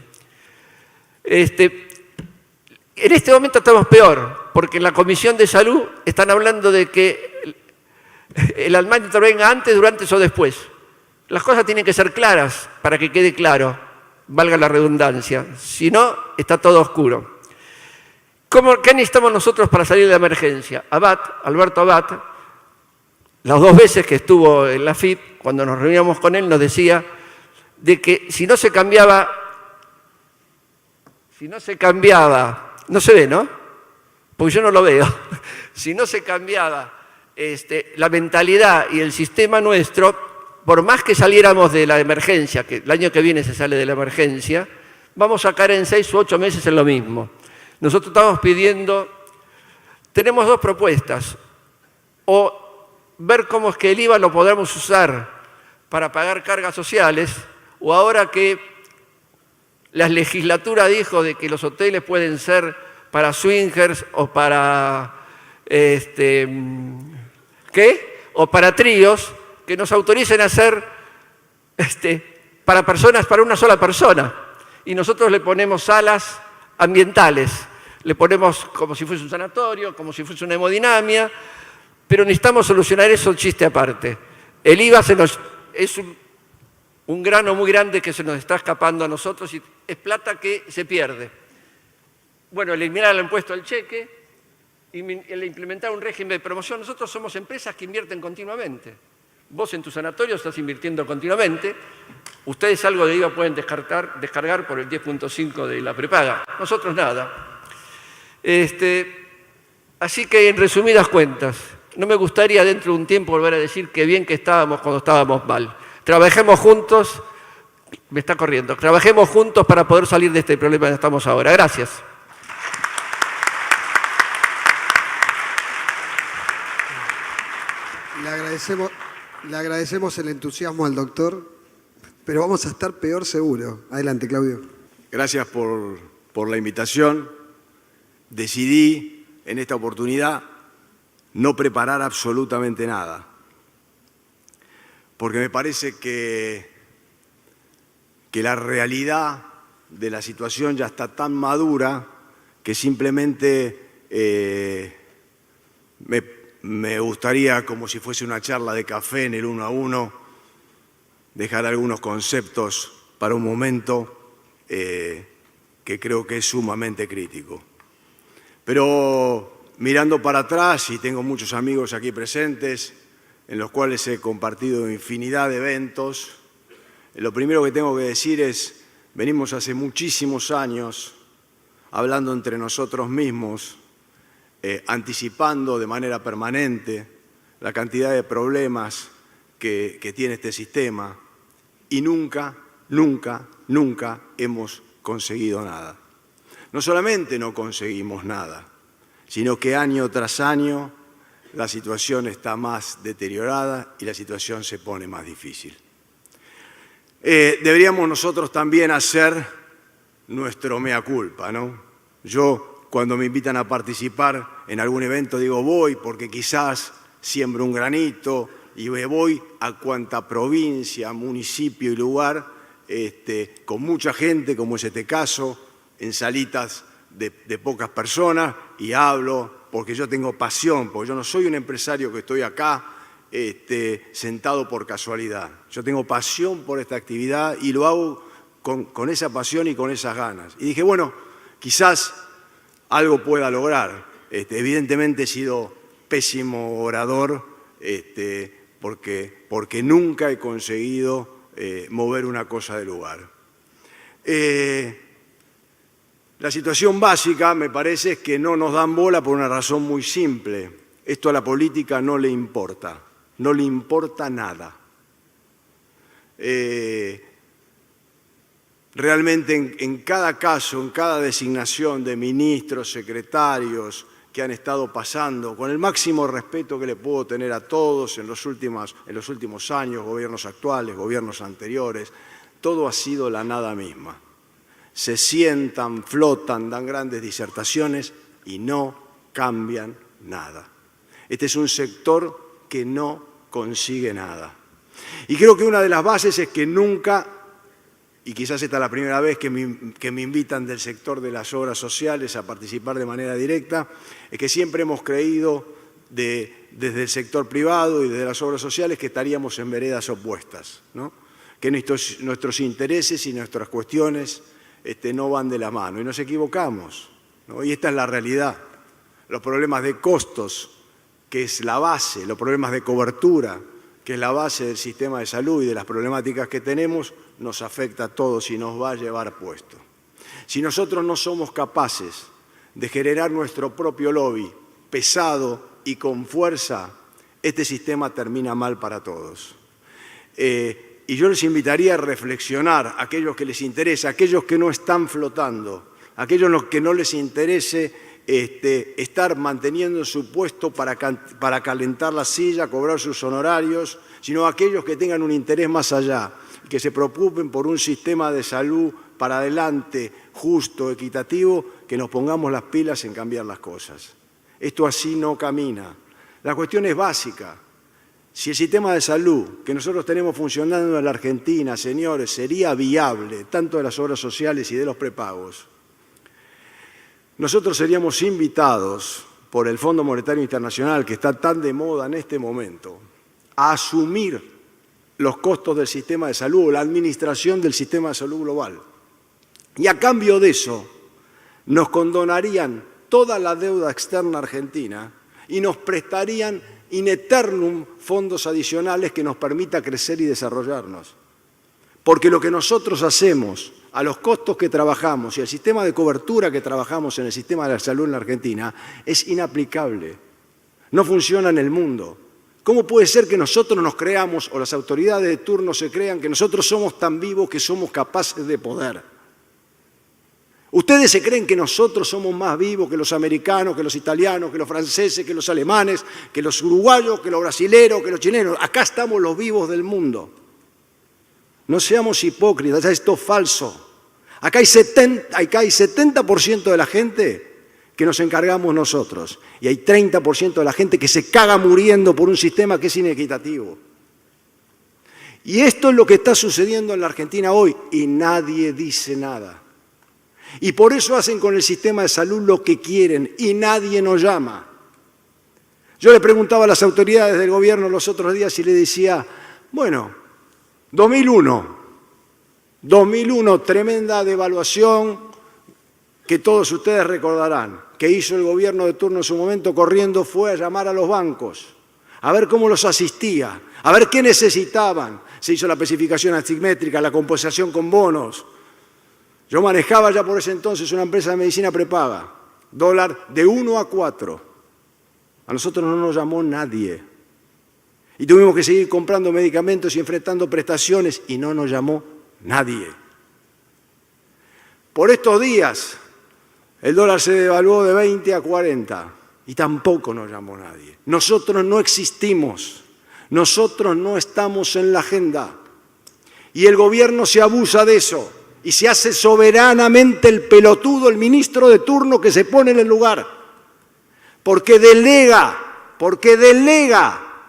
En este momento estamos peor, porque en la Comisión de Salud están hablando de que el ANMAT intervenga antes, durante o después. Las cosas tienen que ser claras para que quede claro, valga la redundancia. Si no, está todo oscuro. ¿Qué necesitamos nosotros para salir de la emergencia? Alberto Abad, las 2 veces que estuvo en la FIP, cuando nos reuníamos con él, nos decía de que si no se cambiaba, no se ve, ¿no? Porque yo no lo veo. Si no se cambiaba la mentalidad y el sistema nuestro, por más que saliéramos de la emergencia, que el año que viene se sale de la emergencia, vamos a caer en 6 u 8 meses en lo mismo. Nosotros estamos pidiendo, tenemos 2 propuestas, o ver cómo es que el IVA lo podamos usar para pagar cargas sociales, o ahora que la legislatura dijo de que los hoteles pueden ser para swingers o para o para tríos, que nos autoricen a hacer para personas, para una sola persona. Y nosotros le ponemos salas ambientales, le ponemos como si fuese un sanatorio, como si fuese una hemodinamia, pero necesitamos solucionar eso, chiste aparte. El IVA es un grano muy grande que se nos está escapando a nosotros y es plata que se pierde. Bueno, eliminar el impuesto al cheque, implementar un régimen de promoción. Nosotros somos empresas que invierten continuamente. Vos en tu sanatorio estás invirtiendo continuamente. Ustedes algo de IVA pueden descargar por el 10.5 de la prepaga. Nosotros nada. Así que, en resumidas cuentas, no me gustaría dentro de un tiempo volver a decir qué bien que estábamos cuando estábamos mal. Trabajemos juntos, me está corriendo, trabajemos juntos para poder salir de este problema que estamos ahora. Gracias.
Le agradecemos el entusiasmo al doctor, pero vamos a estar peor seguro. Adelante, Claudio.
Gracias por la invitación. Decidí en esta oportunidad no preparar absolutamente nada, porque me parece que la realidad de la situación ya está tan madura que simplemente me gustaría, como si fuese una charla de café en el 1 a 1, dejar algunos conceptos para un momento que creo que es sumamente crítico. Pero mirando para atrás, y tengo muchos amigos aquí presentes, en los cuales he compartido infinidad de eventos, lo primero que tengo que decir es, venimos hace muchísimos años hablando entre nosotros mismos, anticipando de manera permanente la cantidad de problemas que tiene este sistema y nunca hemos conseguido nada. No solamente no conseguimos nada, sino que año tras año la situación está más deteriorada y la situación se pone más difícil. Deberíamos nosotros también hacer nuestro mea culpa, ¿no? Yo, cuando me invitan a participar en algún evento, digo voy porque quizás siembro un granito y voy a cuanta provincia, municipio y lugar, con mucha gente, como es este caso, en salitas de pocas personas, y hablo porque yo tengo pasión, porque yo no soy un empresario que estoy acá sentado por casualidad. Yo tengo pasión por esta actividad y lo hago con esa pasión y con esas ganas. Y dije, bueno, quizás algo pueda lograr. Evidentemente he sido pésimo orador porque nunca he conseguido mover una cosa de lugar. La situación básica, me parece, es que no nos dan bola por una razón muy simple. Esto a la política no le importa nada. Realmente en cada caso, en cada designación de ministros, secretarios que han estado pasando, con el máximo respeto que le puedo tener a todos en los últimos años, gobiernos actuales, gobiernos anteriores, todo ha sido la nada misma. Se sientan, flotan, dan grandes disertaciones y no cambian nada. Este es un sector que no consigue nada. Y creo que una de las bases es que nunca, y quizás esta es la primera vez que me invitan del sector de las obras sociales a participar de manera directa, es que siempre hemos creído desde el sector privado y desde las obras sociales que estaríamos en veredas opuestas, ¿no? Que nuestros intereses y nuestras cuestiones no van de la mano, y nos equivocamos, ¿no? Y esta es la realidad. Los problemas de costos, que es la base, los problemas de cobertura, que es la base del sistema de salud y de las problemáticas que tenemos, nos afecta a todos y nos va a llevar puesto. Si nosotros no somos capaces de generar nuestro propio lobby pesado y con fuerza, este sistema termina mal para todos. Y yo les invitaría a reflexionar, a aquellos que les interesa, a aquellos que no están flotando, a aquellos a los que no les interese estar manteniendo su puesto para calentar la silla, cobrar sus honorarios, sino a aquellos que tengan un interés más allá, que se preocupen por un sistema de salud para adelante, justo, equitativo, que nos pongamos las pilas en cambiar las cosas. Esto así no camina. La cuestión es básica. Si el sistema de salud que nosotros tenemos funcionando en la Argentina, señores, sería viable, tanto de las obras sociales y de los prepagos, nosotros seríamos invitados por el Fondo Monetario Internacional, que está tan de moda en este momento, a asumir los costos del sistema de salud, la administración del sistema de salud global. Y a cambio de eso, nos condonarían toda la deuda externa argentina y nos prestarían in eternum fondos adicionales que nos permita crecer y desarrollarnos. Porque lo que nosotros hacemos, a los costos que trabajamos y al sistema de cobertura que trabajamos en el sistema de la salud en la Argentina, es inaplicable. No funciona en el mundo. ¿Cómo puede ser que nosotros nos creamos, o las autoridades de turno se crean, que nosotros somos tan vivos que somos capaces de poder? ¿Ustedes se creen que nosotros somos más vivos que los americanos, que los italianos, que los franceses, que los alemanes, que los uruguayos, que los brasileros, que los chilenos? Acá estamos los vivos del mundo. No seamos hipócritas, esto es falso. Acá hay 70% de la gente que nos encargamos nosotros y hay 30% de la gente que se caga muriendo por un sistema que es inequitativo. Y esto es lo que está sucediendo en la Argentina hoy y nadie dice nada. Y por eso hacen con el sistema de salud lo que quieren y nadie nos llama. Yo le preguntaba a las autoridades del gobierno los otros días y le decía, bueno, 2001, tremenda devaluación que todos ustedes recordarán, que hizo el gobierno de turno en su momento corriendo, fue a llamar a los bancos, a ver cómo los asistía, a ver qué necesitaban. Se hizo la especificación asimétrica, la compensación con bonos. Yo manejaba ya por ese entonces una empresa de medicina prepaga, dólar de 1 a 4. A nosotros no nos llamó nadie. Y tuvimos que seguir comprando medicamentos y enfrentando prestaciones y no nos llamó nadie. Por estos días, el dólar se devaluó de 20 a 40 y tampoco nos llamó nadie. Nosotros no existimos, nosotros no estamos en la agenda y el gobierno se abusa de eso. Y se hace soberanamente el pelotudo, el ministro de turno que se pone en el lugar. Porque delega,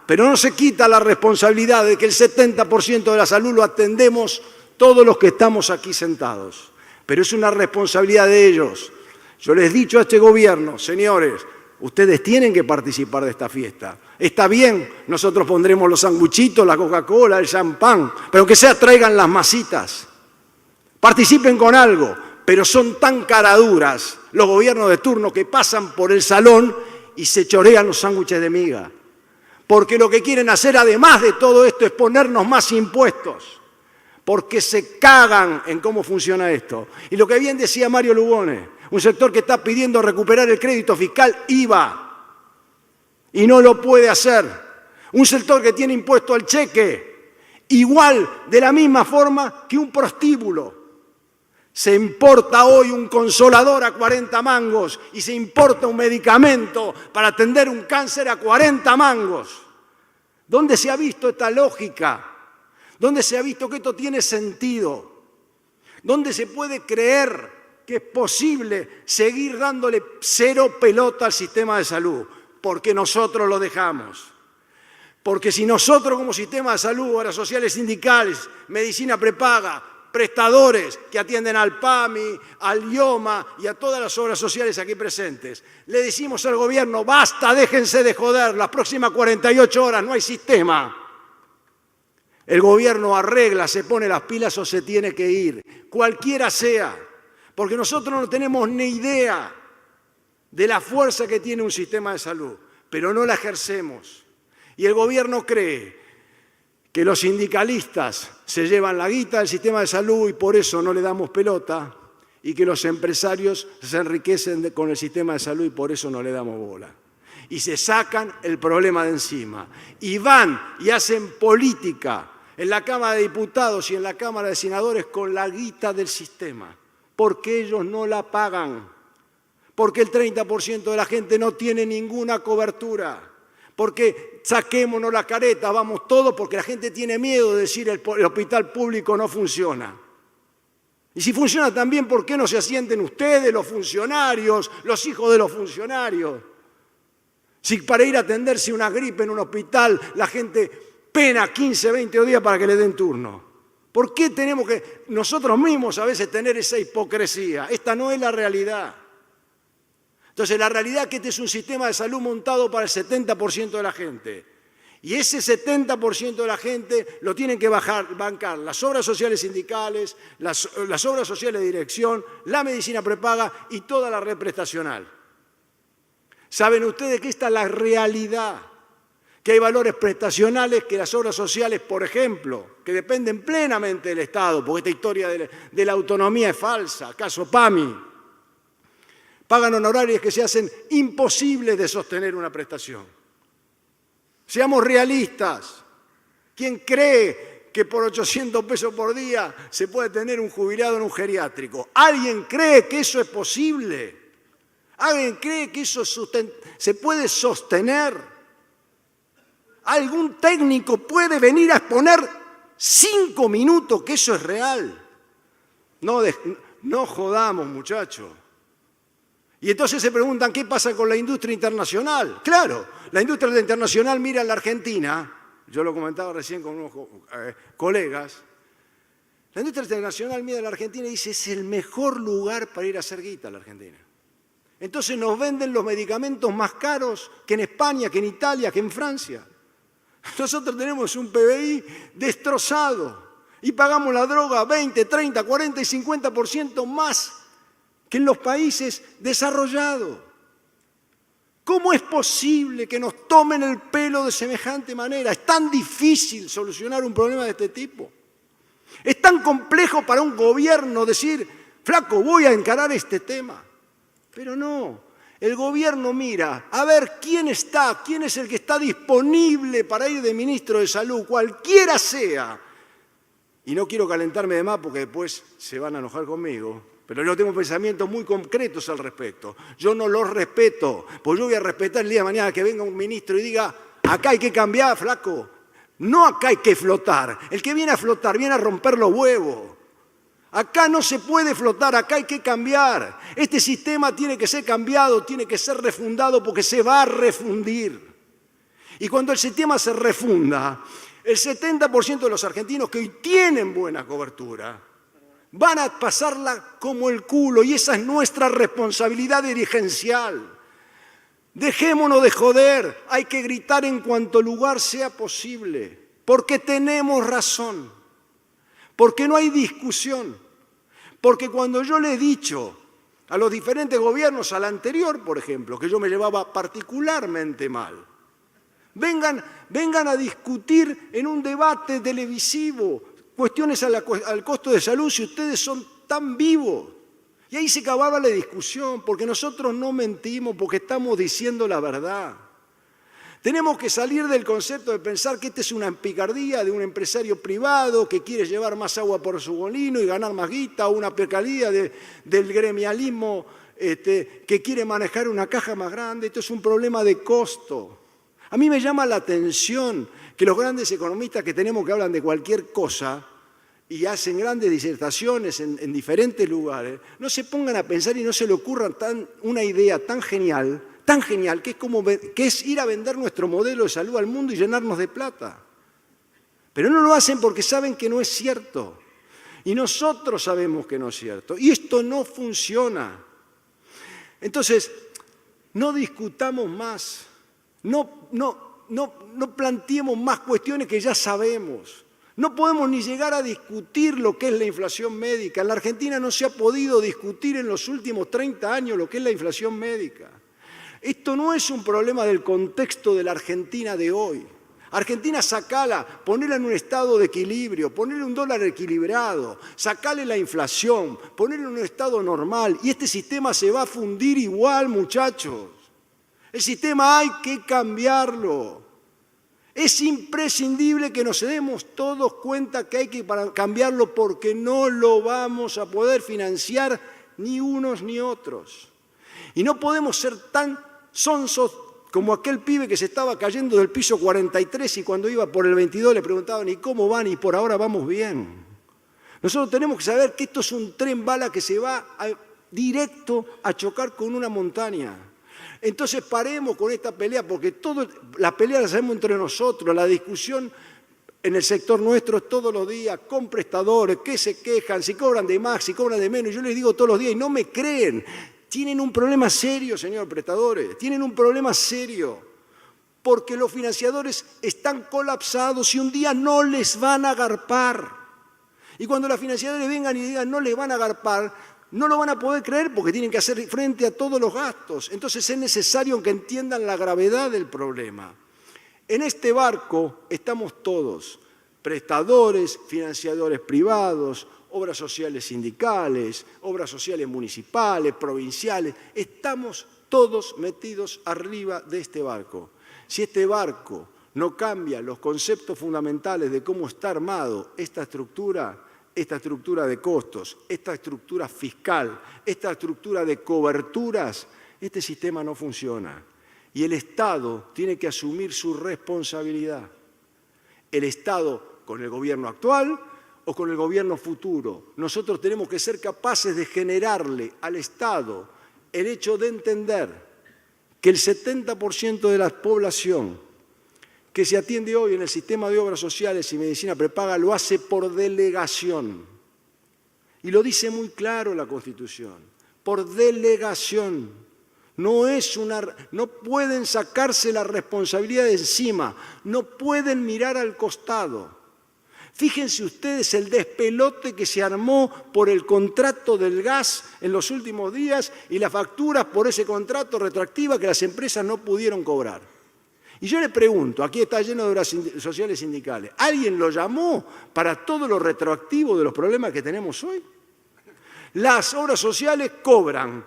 pero no se quita la responsabilidad de que el 70% de la salud lo atendemos todos los que estamos aquí sentados. Pero es una responsabilidad de ellos. Yo les he dicho a este gobierno, señores, ustedes tienen que participar de esta fiesta. Está bien, nosotros pondremos los sanguchitos, la Coca-Cola, el champán, pero aunque sea traigan las masitas. Participen con algo, pero son tan caraduras los gobiernos de turno que pasan por el salón y se chorean los sándwiches de miga. Porque lo que quieren hacer, además de todo esto, es ponernos más impuestos. Porque se cagan en cómo funciona esto. Y lo que bien decía Mario Lugones, un sector que está pidiendo recuperar el crédito fiscal IVA y no lo puede hacer. Un sector que tiene impuesto al cheque, igual, de la misma forma que un prostíbulo. Se importa hoy un consolador a 40 mangos y se importa un medicamento para atender un cáncer a 40 mangos. ¿Dónde se ha visto esta lógica? ¿Dónde se ha visto que esto tiene sentido? ¿Dónde se puede creer que es posible seguir dándole cero pelota al sistema de salud? Porque nosotros lo dejamos. Porque si nosotros como sistema de salud, obras sociales sindicales, medicina prepaga, prestadores que atienden al PAMI, al IOMA y a todas las obras sociales aquí presentes, le decimos al gobierno, basta, déjense de joder, las próximas 48 horas no hay sistema. El gobierno arregla, se pone las pilas o se tiene que ir, cualquiera sea, porque nosotros no tenemos ni idea de la fuerza que tiene un sistema de salud, pero no la ejercemos. Y el gobierno cree que los sindicalistas se llevan la guita del sistema de salud y por eso no le damos pelota, y que los empresarios se enriquecen con el sistema de salud y por eso no le damos bola. Y se sacan el problema de encima. Y van y hacen política en la Cámara de Diputados y en la Cámara de Senadores con la guita del sistema, porque ellos no la pagan, porque el 30% de la gente no tiene ninguna cobertura, porque saquémonos la careta, vamos todos, porque la gente tiene miedo de decir el hospital público no funciona. Y si funciona también, ¿por qué no se asienten ustedes, los funcionarios, los hijos de los funcionarios? Si para ir a atenderse una gripe en un hospital la gente pena 15, 20 días para que le den turno. ¿Por qué tenemos que nosotros mismos a veces tener esa hipocresía? Esta no es la realidad. Entonces la realidad es que este es un sistema de salud montado para el 70% de la gente. Y ese 70% de la gente lo tienen que bancar las obras sociales sindicales, las obras sociales de dirección, la medicina prepaga y toda la red prestacional. ¿Saben ustedes que esta es la realidad? Que hay valores prestacionales que las obras sociales, por ejemplo, que dependen plenamente del Estado, porque esta historia de la autonomía es falsa, caso PAMI, pagan honorarios que se hacen imposibles de sostener una prestación. Seamos realistas. ¿Quién cree que por 800 pesos por día se puede tener un jubilado en un geriátrico? ¿Alguien cree que eso es posible? ¿Alguien cree que eso se puede sostener? ¿Algún técnico puede venir a exponer 5 minutos que eso es real? No jodamos, muchachos. Y entonces se preguntan, ¿qué pasa con la industria internacional? Claro, la industria internacional mira a la Argentina, yo lo comentaba recién con unos colegas, la industria internacional mira a la Argentina y dice, es el mejor lugar para ir a hacer guita a la Argentina. Entonces nos venden los medicamentos más caros que en España, que en Italia, que en Francia. Nosotros tenemos un PBI destrozado y pagamos la droga 20, 30, 40 y 50% más que en los países desarrollados. ¿Cómo es posible que nos tomen el pelo de semejante manera? Es tan difícil solucionar un problema de este tipo. Es tan complejo para un gobierno decir, flaco, voy a encarar este tema. Pero no, el gobierno mira a ver quién es el que está disponible para ir de ministro de Salud, cualquiera sea. Y no quiero calentarme de más porque después se van a enojar conmigo, pero yo tengo pensamientos muy concretos al respecto. Yo no los respeto, pues yo voy a respetar el día de mañana que venga un ministro y diga, acá hay que cambiar, flaco. No acá hay que flotar. El que viene a flotar viene a romper los huevos. Acá no se puede flotar, acá hay que cambiar. Este sistema tiene que ser cambiado, tiene que ser refundado porque se va a refundir. Y cuando el sistema se refunda, el 70% de los argentinos que hoy tienen buena cobertura van a pasarla como el culo y esa es nuestra responsabilidad dirigencial. Dejémonos de joder, hay que gritar en cuanto lugar sea posible, porque tenemos razón, porque no hay discusión. Porque cuando yo le he dicho a los diferentes gobiernos, al anterior, por ejemplo, que yo me llevaba particularmente mal, vengan a discutir en un debate televisivo cuestiones al costo de salud si ustedes son tan vivos. Y ahí se acababa la discusión, porque nosotros no mentimos, porque estamos diciendo la verdad. Tenemos que salir del concepto de pensar que esta es una picardía de un empresario privado que quiere llevar más agua por su molino y ganar más guita, o una picardía del gremialismo que quiere manejar una caja más grande. Esto es un problema de costo. A mí me llama la atención que los grandes economistas que tenemos que hablan de cualquier cosa y hacen grandes disertaciones en diferentes lugares, no se pongan a pensar y no se le ocurra una idea tan genial, que es ir a vender nuestro modelo de salud al mundo y llenarnos de plata. Pero no lo hacen porque saben que no es cierto. Y nosotros sabemos que no es cierto. Y esto no funciona. Entonces, no discutamos más. No planteemos más cuestiones que ya sabemos. No podemos ni llegar a discutir lo que es la inflación médica. En la Argentina no se ha podido discutir en los últimos 30 años lo que es la inflación médica. Esto no es un problema del contexto de la Argentina de hoy. Argentina sacala, ponela en un estado de equilibrio, ponele un dólar equilibrado, sacale la inflación, ponele en un estado normal y este sistema se va a fundir igual, muchachos. El sistema hay que cambiarlo. Es imprescindible que nos demos todos cuenta que hay que cambiarlo porque no lo vamos a poder financiar ni unos ni otros. Y no podemos ser tan sonsos como aquel pibe que se estaba cayendo del piso 43 y cuando iba por el 22 le preguntaban ¿y cómo van? Y por ahora vamos bien. Nosotros tenemos que saber que esto es un tren bala que se va directo a chocar con una montaña. Entonces paremos con esta pelea porque la pelea la hacemos entre nosotros, la discusión en el sector nuestro es todos los días con prestadores que se quejan, si cobran de más, si cobran de menos. Yo les digo todos los días y no me creen. Tienen un problema serio, señores prestadores, tienen un problema serio, porque los financiadores están colapsados y un día no les van a agarpar. Y cuando los financiadores vengan y digan no les van a agarpar, no lo van a poder creer porque tienen que hacer frente a todos los gastos. Entonces es necesario que entiendan la gravedad del problema. En este barco estamos todos, prestadores, financiadores privados, obras sociales sindicales, obras sociales municipales, provinciales, estamos todos metidos arriba de este barco. Si este barco no cambia los conceptos fundamentales de cómo está armado esta estructura de costos, esta estructura fiscal, esta estructura de coberturas, este sistema no funciona. Y el Estado tiene que asumir su responsabilidad. El Estado con el gobierno actual o con el gobierno futuro. Nosotros tenemos que ser capaces de generarle al Estado el hecho de entender que el 70% de la población que se atiende hoy en el sistema de obras sociales y medicina prepaga lo hace por delegación. Y lo dice muy claro la Constitución, por delegación. No pueden sacarse la responsabilidad de encima, no pueden mirar al costado. Fíjense ustedes el despelote que se armó por el contrato del gas en los últimos días y las facturas por ese contrato retroactiva que las empresas no pudieron cobrar. Y yo le pregunto, aquí está lleno de obras sociales sindicales, ¿alguien lo llamó para todo lo retroactivo de los problemas que tenemos hoy? Las obras sociales cobran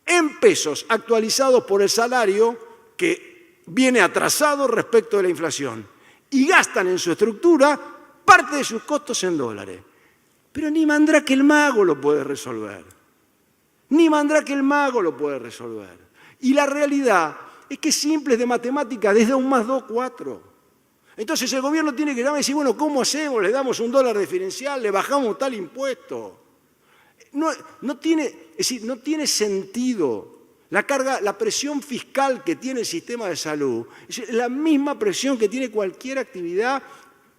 en pesos actualizados por el salario que viene atrasado respecto de la inflación y gastan en su estructura parte de sus costos en dólares. Pero ni Mandrake el mago lo puede resolver. Ni Mandrake el mago lo puede resolver. Y la realidad es que es simple, es de matemática, desde 1 más 2, 4. Entonces el gobierno tiene que llamar y decir, bueno, ¿cómo hacemos? ¿Le damos un dólar diferencial? ¿Le bajamos tal impuesto? No tiene sentido. La presión fiscal que tiene el sistema de salud es la misma presión que tiene cualquier actividad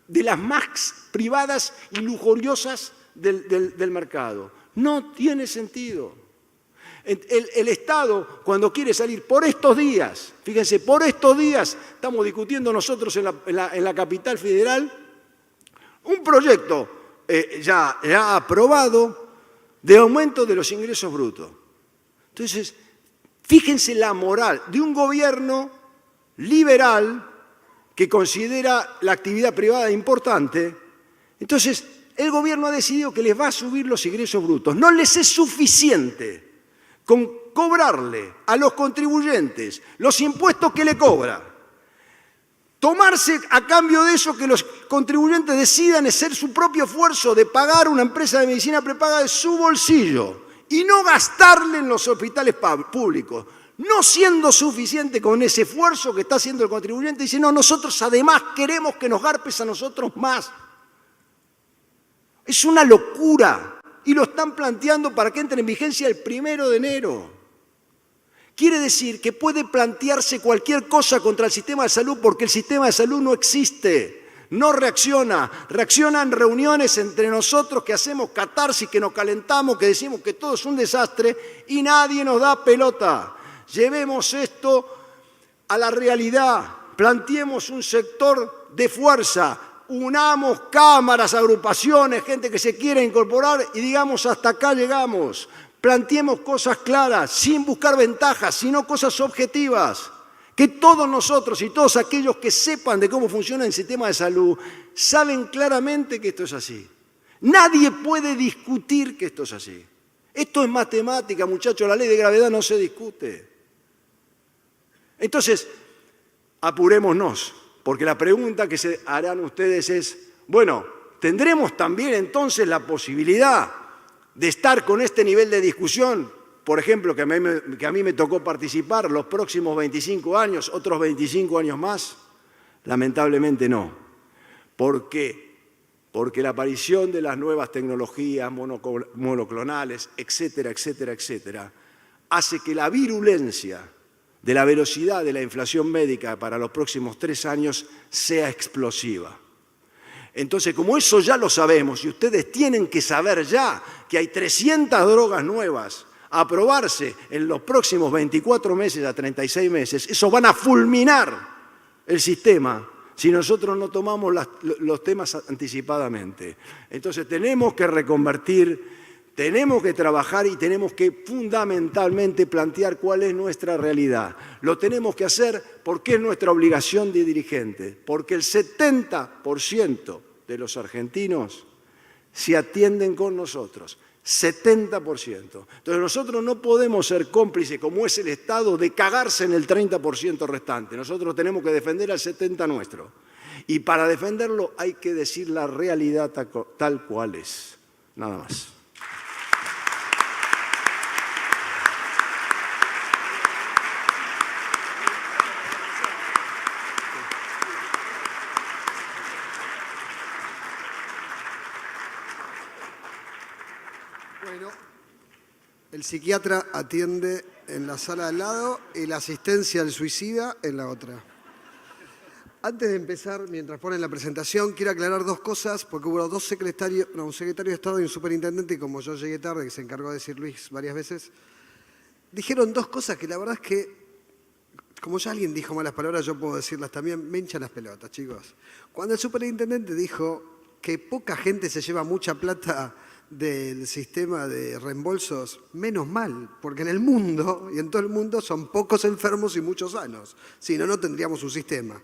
de las más privadas y lujuriosas del mercado. No tiene sentido. El Estado, cuando quiere salir por estos días, fíjense, por estos días estamos discutiendo nosotros en la capital federal un proyecto ya aprobado de aumento de los ingresos brutos. Entonces, fíjense la moral de un gobierno liberal que considera la actividad privada importante. Entonces, el gobierno ha decidido que les va a subir los ingresos brutos. No les es suficiente con cobrarle a los contribuyentes los impuestos que le cobra. Tomarse a cambio de eso que los contribuyentes decidan hacer su propio esfuerzo de pagar una empresa de medicina prepaga de su bolsillo y no gastarle en los hospitales públicos. No siendo suficiente con ese esfuerzo que está haciendo el contribuyente, dice, no, nosotros además queremos que nos garpes a nosotros más. Es una locura y lo están planteando para que entre en vigencia el 1 de enero. Quiere decir que puede plantearse cualquier cosa contra el sistema de salud porque el sistema de salud no existe, no reacciona. Reacciona en reuniones entre nosotros que hacemos catarsis, que nos calentamos, que decimos que todo es un desastre y nadie nos da pelota. Llevemos esto a la realidad, planteemos un sector de fuerza, unamos cámaras, agrupaciones, gente que se quiera incorporar y digamos hasta acá llegamos. Planteemos cosas claras, sin buscar ventajas, sino cosas objetivas, que todos nosotros y todos aquellos que sepan de cómo funciona el sistema de salud saben claramente que esto es así. Nadie puede discutir que esto es así. Esto es matemática, muchachos, la ley de gravedad no se discute. Entonces, apurémonos, porque la pregunta que se harán ustedes es, bueno, ¿tendremos también entonces la posibilidad de estar con este nivel de discusión? Por ejemplo, que a mí me tocó participar los próximos 25 años, otros 25 años más. Lamentablemente no. ¿Por qué? Porque la aparición de las nuevas tecnologías monoclonales, etcétera, etcétera, etcétera, hace que la virulencia de la velocidad de la inflación médica para los próximos 3 años sea explosiva. Entonces, como eso ya lo sabemos, y ustedes tienen que saber ya que hay 300 drogas nuevas a aprobarse en los próximos 24 meses a 36 meses, eso van a fulminar el sistema si nosotros no tomamos los temas anticipadamente. Entonces tenemos que reconvertir, tenemos que trabajar y tenemos que fundamentalmente plantear cuál es nuestra realidad. Lo tenemos que hacer porque es nuestra obligación de dirigente, porque el 70% de los argentinos se atienden con nosotros. 70%. Entonces nosotros no podemos ser cómplices, como es el Estado, de cagarse en el 30% restante. Nosotros tenemos que defender al 70% nuestro. Y para defenderlo hay que decir la realidad tal cual es. Nada más.
Bueno, el psiquiatra atiende en la sala al lado y la asistencia al suicida en la otra. Antes de empezar, mientras ponen la presentación, quiero aclarar 2 cosas, porque hubo un secretario de Estado y un superintendente, y como yo llegué tarde, que se encargó de decir Luis varias veces, dijeron 2 cosas que la verdad es que, como ya alguien dijo malas palabras, yo puedo decirlas también, me hinchan las pelotas, chicos. Cuando el superintendente dijo que poca gente se lleva mucha plata del sistema de reembolsos, menos mal, porque en el mundo, y en todo el mundo, son pocos enfermos y muchos sanos. Si no, no tendríamos un sistema.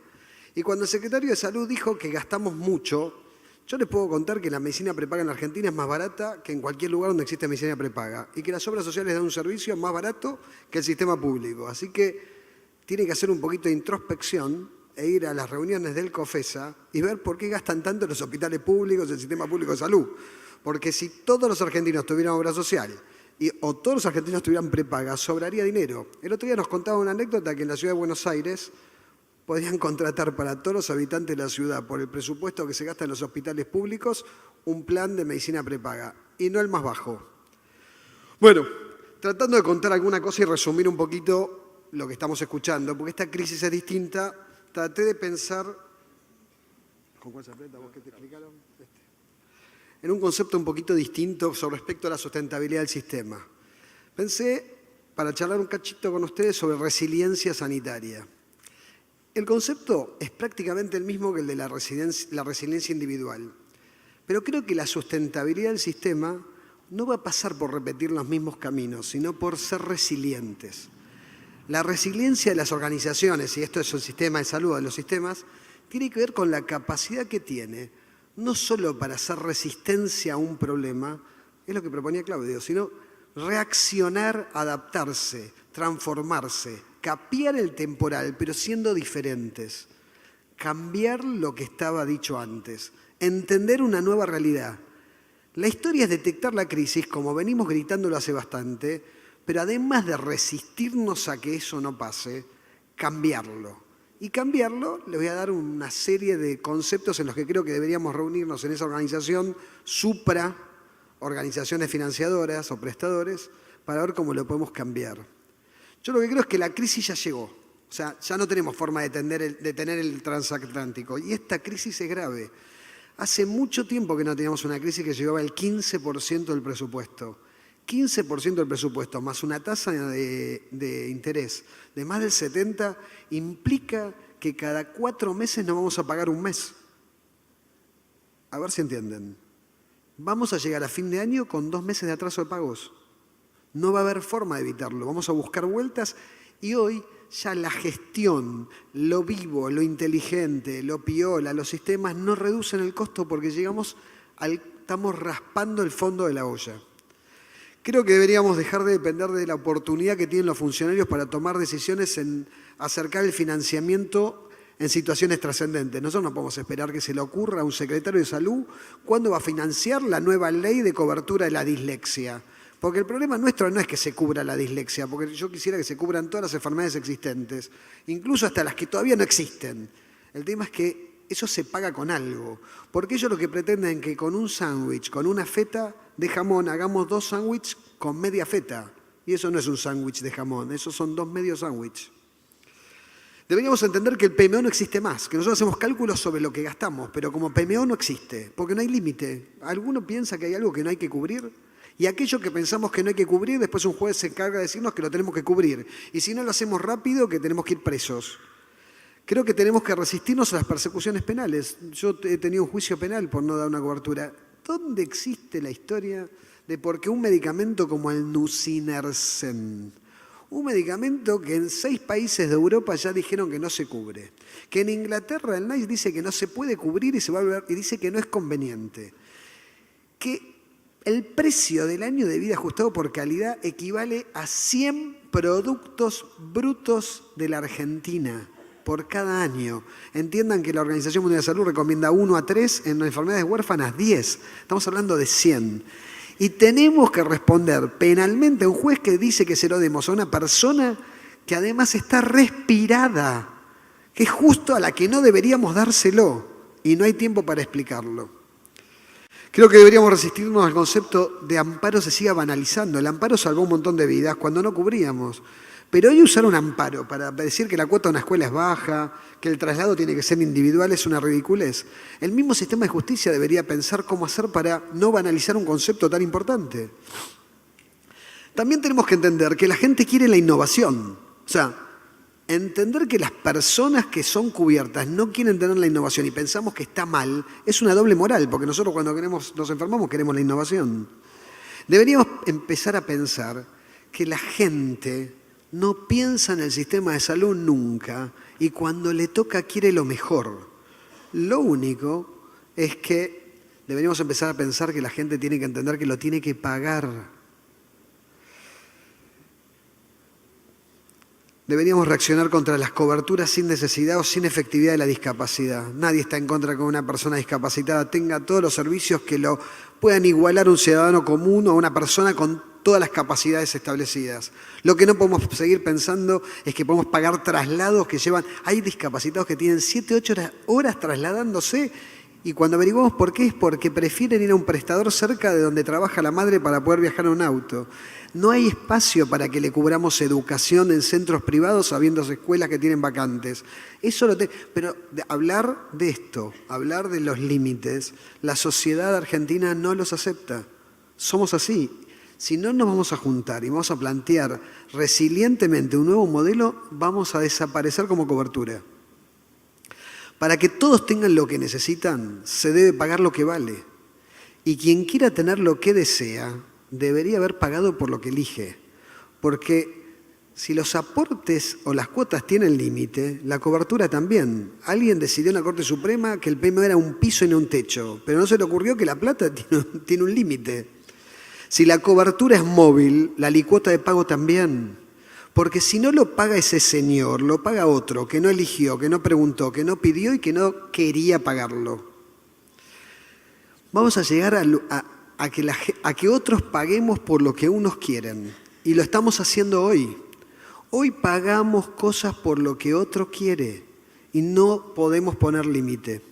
Y cuando el secretario de Salud dijo que gastamos mucho, yo les puedo contar que la medicina prepaga en la Argentina es más barata que en cualquier lugar donde existe medicina prepaga y que las obras sociales dan un servicio más barato que el sistema público. Así que tiene que hacer un poquito de introspección e ir a las reuniones del COFESA y ver por qué gastan tanto en los hospitales públicos, el sistema público de salud. Porque si todos los argentinos tuvieran obra social o todos los argentinos tuvieran prepaga, sobraría dinero. El otro día nos contaba una anécdota que en la ciudad de Buenos Aires podrían contratar para todos los habitantes de la ciudad, por el presupuesto que se gasta en los hospitales públicos, un plan de medicina prepaga, y no el más bajo. Bueno, tratando de contar alguna cosa y resumir un poquito lo que estamos escuchando, porque esta crisis es distinta, traté de pensar... ¿Con cuál se aprieta? ¿Vos qué te explicaron? En un concepto un poquito distinto sobre respecto a la sustentabilidad del sistema. Pensé, para charlar un cachito con ustedes, sobre resiliencia sanitaria. El concepto es prácticamente el mismo que el de la resiliencia individual, pero creo que la sustentabilidad del sistema no va a pasar por repetir los mismos caminos, sino por ser resilientes. La resiliencia de las organizaciones, y esto es el sistema de salud de los sistemas, tiene que ver con la capacidad que tiene, no solo para hacer resistencia a un problema, es lo que proponía Claudio, sino reaccionar, adaptarse, transformarse, capear el temporal, pero siendo diferentes, cambiar lo que estaba dicho antes, entender una nueva realidad. La historia es detectar la crisis, como venimos gritándolo hace bastante, pero además de resistirnos a que eso no pase, cambiarlo. Y cambiarlo, les voy a dar una serie de conceptos en los que creo que deberíamos reunirnos en esa organización supra organizaciones financiadoras o prestadores para ver cómo lo podemos cambiar. Yo lo que creo es que la crisis ya llegó. O sea, ya no tenemos forma de tener el transatlántico. Y esta crisis es grave. Hace mucho tiempo que no teníamos una crisis que llevaba el 15% del presupuesto. 15% del presupuesto más una tasa de interés de más del 70% implica que cada 4 meses no vamos a pagar un mes. A ver si entienden. Vamos a llegar a fin de año con 2 meses de atraso de pagos. No va a haber forma de evitarlo. Vamos a buscar vueltas y hoy ya la gestión, lo vivo, lo inteligente, lo piola, los sistemas no reducen el costo porque estamos raspando el fondo de la olla. Creo que deberíamos dejar de depender de la oportunidad que tienen los funcionarios para tomar decisiones en acercar el financiamiento en situaciones trascendentes. Nosotros no podemos esperar que se le ocurra a un secretario de salud cuándo va a financiar la nueva ley de cobertura de la dislexia. Porque el problema nuestro no es que se cubra la dislexia, porque yo quisiera que se cubran todas las enfermedades existentes, incluso hasta las que todavía no existen. El tema es que eso se paga con algo, porque ellos lo que pretenden es que con un sándwich, con una feta de jamón, hagamos 2 sándwiches con media feta. Y eso no es un sándwich de jamón, esos son 2 medios sándwiches. Deberíamos entender que el PMO no existe más, que nosotros hacemos cálculos sobre lo que gastamos, pero como PMO no existe, porque no hay límite. ¿Alguno piensa que hay algo que no hay que cubrir? Y aquello que pensamos que no hay que cubrir, después un juez se encarga de decirnos que lo tenemos que cubrir. Y si no lo hacemos rápido, que tenemos que ir presos. Creo que tenemos que resistirnos a las persecuciones penales. Yo he tenido un juicio penal por no dar una cobertura. ¿Dónde existe la historia de por qué un medicamento como el Nusinersen, un medicamento que en 6 países de Europa ya dijeron que no se cubre, que en Inglaterra el NICE dice que no se puede cubrir y dice que no es conveniente, que el precio del año de vida ajustado por calidad equivale a 100 productos brutos de la Argentina por cada año? Entiendan que la Organización Mundial de Salud recomienda 1 a 3, en enfermedades huérfanas 10. Estamos hablando de 100. Y tenemos que responder penalmente a un juez que dice que se lo demos a una persona que además está respirada, que es justo a la que no deberíamos dárselo, y no hay tiempo para explicarlo. Creo que deberíamos resistirnos al concepto de amparo se siga banalizando. El amparo salvó un montón de vidas cuando no cubríamos. Pero hoy usar un amparo para decir que la cuota de una escuela es baja, que el traslado tiene que ser individual, es una ridiculez. El mismo sistema de justicia debería pensar cómo hacer para no banalizar un concepto tan importante. También tenemos que entender que la gente quiere la innovación. O sea, entender que las personas que son cubiertas no quieren tener la innovación y pensamos que está mal, es una doble moral, porque nosotros cuando nos enfermamos queremos la innovación. Deberíamos empezar a pensar que la gente no piensa en el sistema de salud nunca y cuando le toca quiere lo mejor. Lo único es que deberíamos empezar a pensar que la gente tiene que entender que lo tiene que pagar. Deberíamos reaccionar contra las coberturas sin necesidad o sin efectividad de la discapacidad. Nadie está en contra de que una persona discapacitada tenga todos los servicios que lo puedan igualar a un ciudadano común o a una persona con todas las capacidades establecidas. Lo que no podemos seguir pensando es que podemos pagar traslados que llevan... Hay discapacitados que tienen 7, 8 horas trasladándose y cuando averiguamos por qué es porque prefieren ir a un prestador cerca de donde trabaja la madre para poder viajar en un auto. No hay espacio para que le cubramos educación en centros privados habiendo escuelas que tienen vacantes. Pero hablar de esto, hablar de los límites, la sociedad argentina no los acepta. Somos así. Si no nos vamos a juntar y vamos a plantear resilientemente un nuevo modelo, vamos a desaparecer como cobertura. Para que todos tengan lo que necesitan, se debe pagar lo que vale. Y quien quiera tener lo que desea, debería haber pagado por lo que elige. Porque si los aportes o las cuotas tienen límite, la cobertura también. Alguien decidió en la Corte Suprema que el PMO era un piso y no un techo, pero no se le ocurrió que la plata tiene un límite. Si la cobertura es móvil, la alicuota de pago también. Porque si no lo paga ese señor, lo paga otro que no eligió, que no preguntó, que no pidió y que no quería pagarlo. Vamos a llegar a que otros paguemos por lo que unos quieren. Y lo estamos haciendo hoy. Hoy pagamos cosas por lo que otro quiere y no podemos poner límite.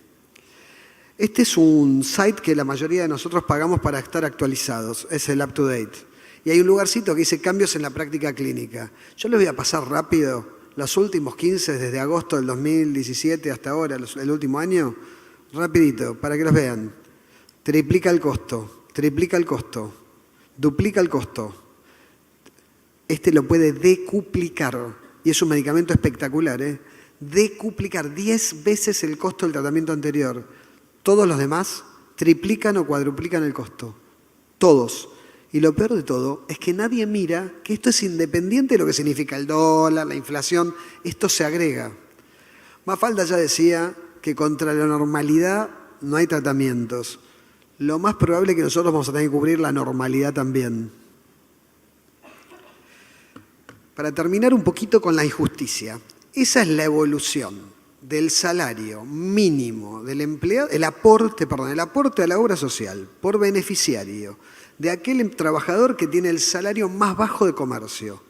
Este es un site que la mayoría de nosotros pagamos para estar actualizados, es el Up to Date. Y hay un lugarcito que dice cambios en la práctica clínica. Yo les voy a pasar rápido los últimos 15, desde agosto del 2017 hasta ahora, el último año, rapidito, para que los vean. Triplica el costo, duplica el costo. Este lo puede decuplicar, y es un medicamento espectacular, decuplicar 10 veces el costo del tratamiento anterior. Todos los demás triplican o cuadruplican el costo. Todos. Y lo peor de todo es que nadie mira que esto es independiente de lo que significa el dólar, la inflación, esto se agrega. Mafalda ya decía que contra la normalidad no hay tratamientos. Lo más probable es que nosotros vamos a tener que cubrir la normalidad también. Para terminar un poquito con la injusticia, esa es la evolución del salario mínimo del empleado, el aporte a la obra social por beneficiario de aquel trabajador que tiene el salario más bajo de comercio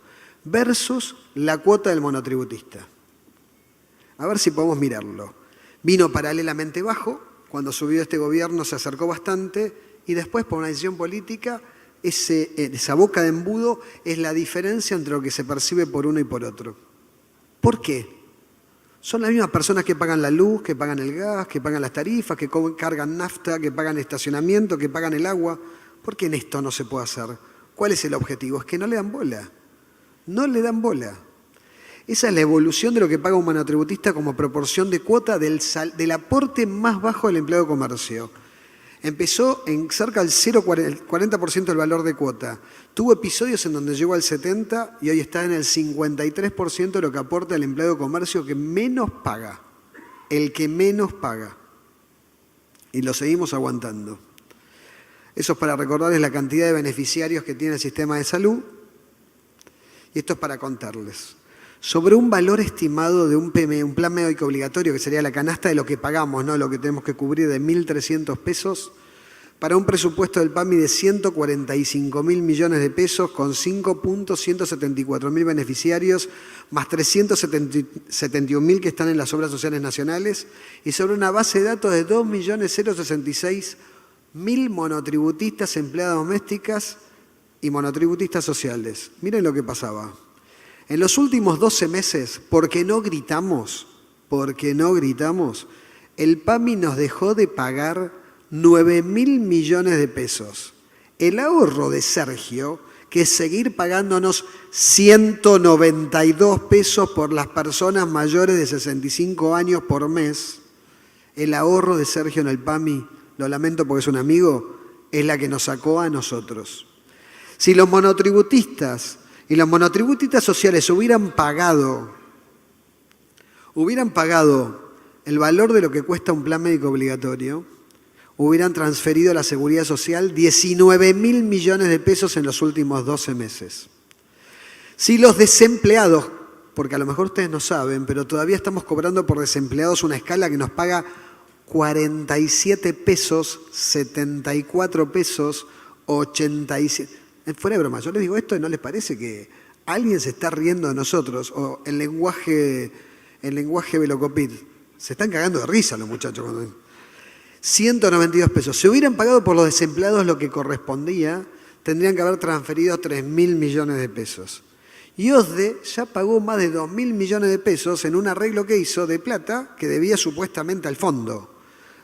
versus la cuota del monotributista. A ver si podemos mirarlo. Vino paralelamente bajo, cuando subió este gobierno se acercó bastante y después por una decisión política esa boca de embudo es la diferencia entre lo que se percibe por uno y por otro. ¿Por qué? Son las mismas personas que pagan la luz, que pagan el gas, que pagan las tarifas, que cargan nafta, que pagan estacionamiento, que pagan el agua. ¿Por qué en esto no se puede hacer? ¿Cuál es el objetivo? Es que no le dan bola. No le dan bola. Esa es la evolución de lo que paga un monotributista como proporción de cuota del aporte más bajo del empleado de comercio. Empezó en cerca del 40% del valor de cuota. Tuvo episodios en donde llegó al 70% y hoy está en el 53% de lo que aporta el empleado de comercio que menos paga. El que menos paga. Y lo seguimos aguantando. Eso es para recordarles la cantidad de beneficiarios que tiene el sistema de salud. Y esto es para contarles. Sobre un valor estimado de un plan médico obligatorio, que sería la canasta de lo que pagamos, no lo que tenemos que cubrir, de 1.300 pesos, para un presupuesto del PAMI de 145.000 millones de pesos, con 5.174.000 beneficiarios, más 371.000 que están en las obras sociales nacionales, y sobre una base de datos de 2.066.000 monotributistas, empleadas domésticas y monotributistas sociales. Miren lo que pasaba. En los últimos 12 meses, porque no gritamos, el PAMI nos dejó de pagar 9.000 millones de pesos. El ahorro de Sergio, que es seguir pagándonos 192 pesos por las personas mayores de 65 años por mes, el ahorro de Sergio en el PAMI, lo lamento porque es un amigo, es la que nos sacó a nosotros. Si los monotributistas y los monotributistas sociales hubieran pagado el valor de lo que cuesta un plan médico obligatorio, hubieran transferido a la Seguridad Social 19.000 millones de pesos en los últimos 12 meses. Si los desempleados, porque a lo mejor ustedes no saben, pero todavía estamos cobrando por desempleados una escala que nos paga 47 pesos, 74 pesos, 87... Fuera de broma, yo les digo esto y ¿no les parece que alguien se está riendo de nosotros? O el lenguaje velocopit. Se están cagando de risa los muchachos. 192 pesos. Si hubieran pagado por los desempleados lo que correspondía, tendrían que haber transferido 3.000 millones de pesos. Y OSDE ya pagó más de 2.000 millones de pesos en un arreglo que hizo de plata que debía supuestamente al fondo.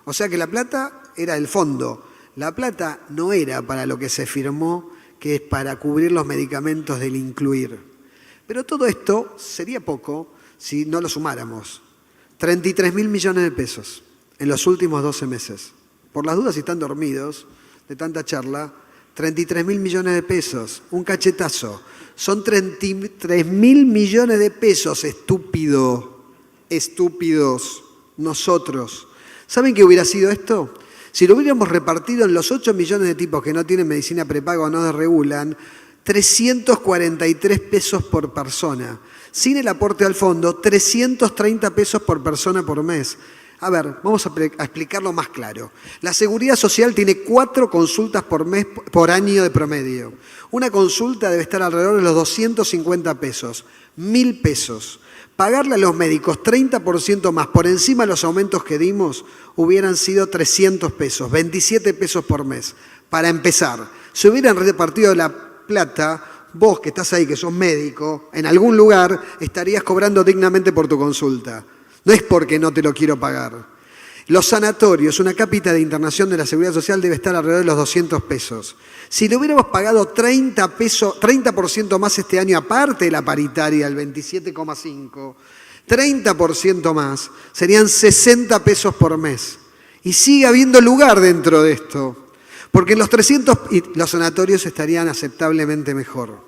O sea que la plata era el fondo. La plata no era para lo que se firmó, que es para cubrir los medicamentos del incluir. Pero todo esto sería poco si no lo sumáramos. 33.000 millones de pesos en los últimos 12 meses. Por las dudas si están dormidos de tanta charla, 33.000 millones de pesos, un cachetazo. Son 33.000 millones de pesos, estúpidos, nosotros. ¿Saben qué hubiera sido esto? Si lo hubiéramos repartido en los 8 millones de tipos que no tienen medicina prepaga o no desregulan, 343 pesos por persona. Sin el aporte al fondo, 330 pesos por persona por mes. A ver, vamos a explicarlo más claro. La Seguridad Social tiene 4 consultas por año de promedio. Una consulta debe estar alrededor de los 250 pesos, 1.000 pesos. Pagarle a los médicos 30% más por encima de los aumentos que dimos hubieran sido 300 pesos, 27 pesos por mes. Para empezar, si hubieran repartido la plata, vos que estás ahí, que sos médico, en algún lugar estarías cobrando dignamente por tu consulta. No es porque no te lo quiero pagar. Los sanatorios, una cápita de internación de la Seguridad Social debe estar alrededor de los 200 pesos. Si le hubiéramos pagado 30% más este año, aparte de la paritaria, el 27,5%, 30% más, serían 60 pesos por mes. Y sigue habiendo lugar dentro de esto. Porque los 300 los sanatorios estarían aceptablemente mejor.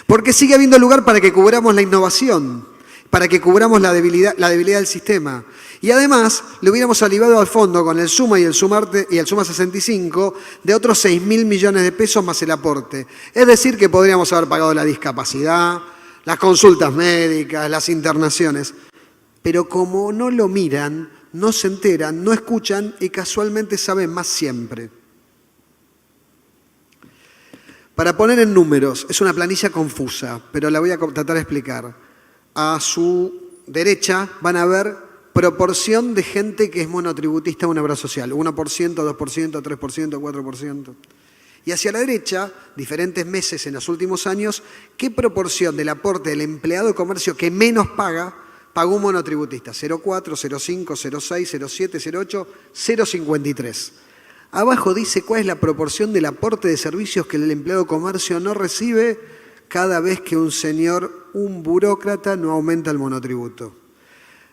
Porque sigue habiendo lugar para que cubramos la innovación, para que cubramos la debilidad del sistema. Y además, le hubiéramos aliviado al fondo con el SUMA y el SUMARTE y el SUMA 65 de otros 6.000 millones de pesos más el aporte. Es decir, que podríamos haber pagado la discapacidad, las consultas médicas, las internaciones. Pero como no lo miran, no se enteran, no escuchan y casualmente saben más siempre. Para poner en números, es una planilla confusa, pero la voy a tratar de explicar. A su derecha van a ver proporción de gente que es monotributista a una obra social. 1%, 2%, 3%, 4%. Y hacia la derecha, diferentes meses en los últimos años, ¿qué proporción del aporte del empleado de comercio que menos paga, pagó un monotributista? 0,4, 0,5, 0,6, 0,7, 0,8, 0,53. Abajo dice cuál es la proporción del aporte de servicios que el empleado de comercio no recibe cada vez que un burócrata no aumenta el monotributo.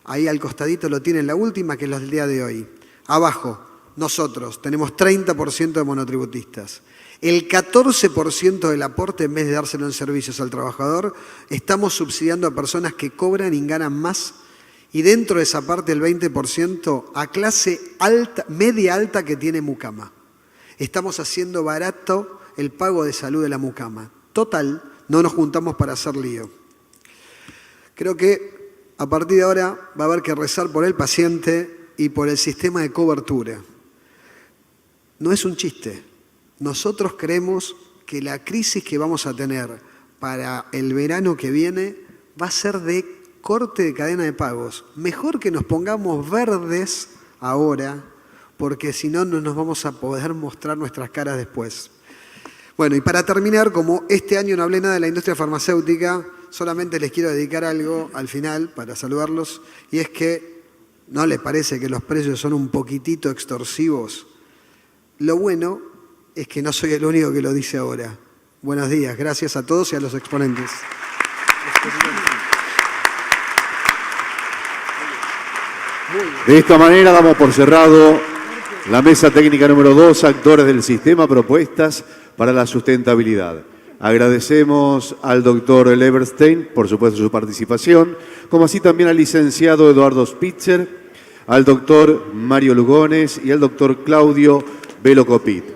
Ahí al costadito lo tienen la última, que es la del día de hoy. Abajo, nosotros tenemos 30% de monotributistas. El 14% del aporte, en vez de dárselo en servicios al trabajador, estamos subsidiando a personas que cobran y ganan más. Y dentro de esa parte, el 20%, a clase alta, media alta que tiene mucama. Estamos haciendo barato el pago de salud de la mucama. Total, no nos juntamos para hacer lío. Creo que a partir de ahora va a haber que rezar por el paciente y por el sistema de cobertura. No es un chiste. Nosotros creemos que la crisis que vamos a tener para el verano que viene va a ser de corte de cadena de pagos. Mejor que nos pongamos verdes ahora, porque si no, no nos vamos a poder mostrar nuestras caras después. Bueno, y para terminar, como este año no hablé nada de la industria farmacéutica, solamente les quiero dedicar algo al final para saludarlos, y es que ¿no les parece que los precios son un poquitito extorsivos? Lo bueno es que no soy el único que lo dice ahora. Buenos días, gracias a todos y a los exponentes.
De esta manera damos por cerrado la mesa técnica número 2, actores del sistema, propuestas para la sustentabilidad. Agradecemos al doctor Leberstein, por supuesto, su participación, como así también al licenciado Eduardo Spitzer, al doctor Mario Lugones y al doctor Claudio Velocopit.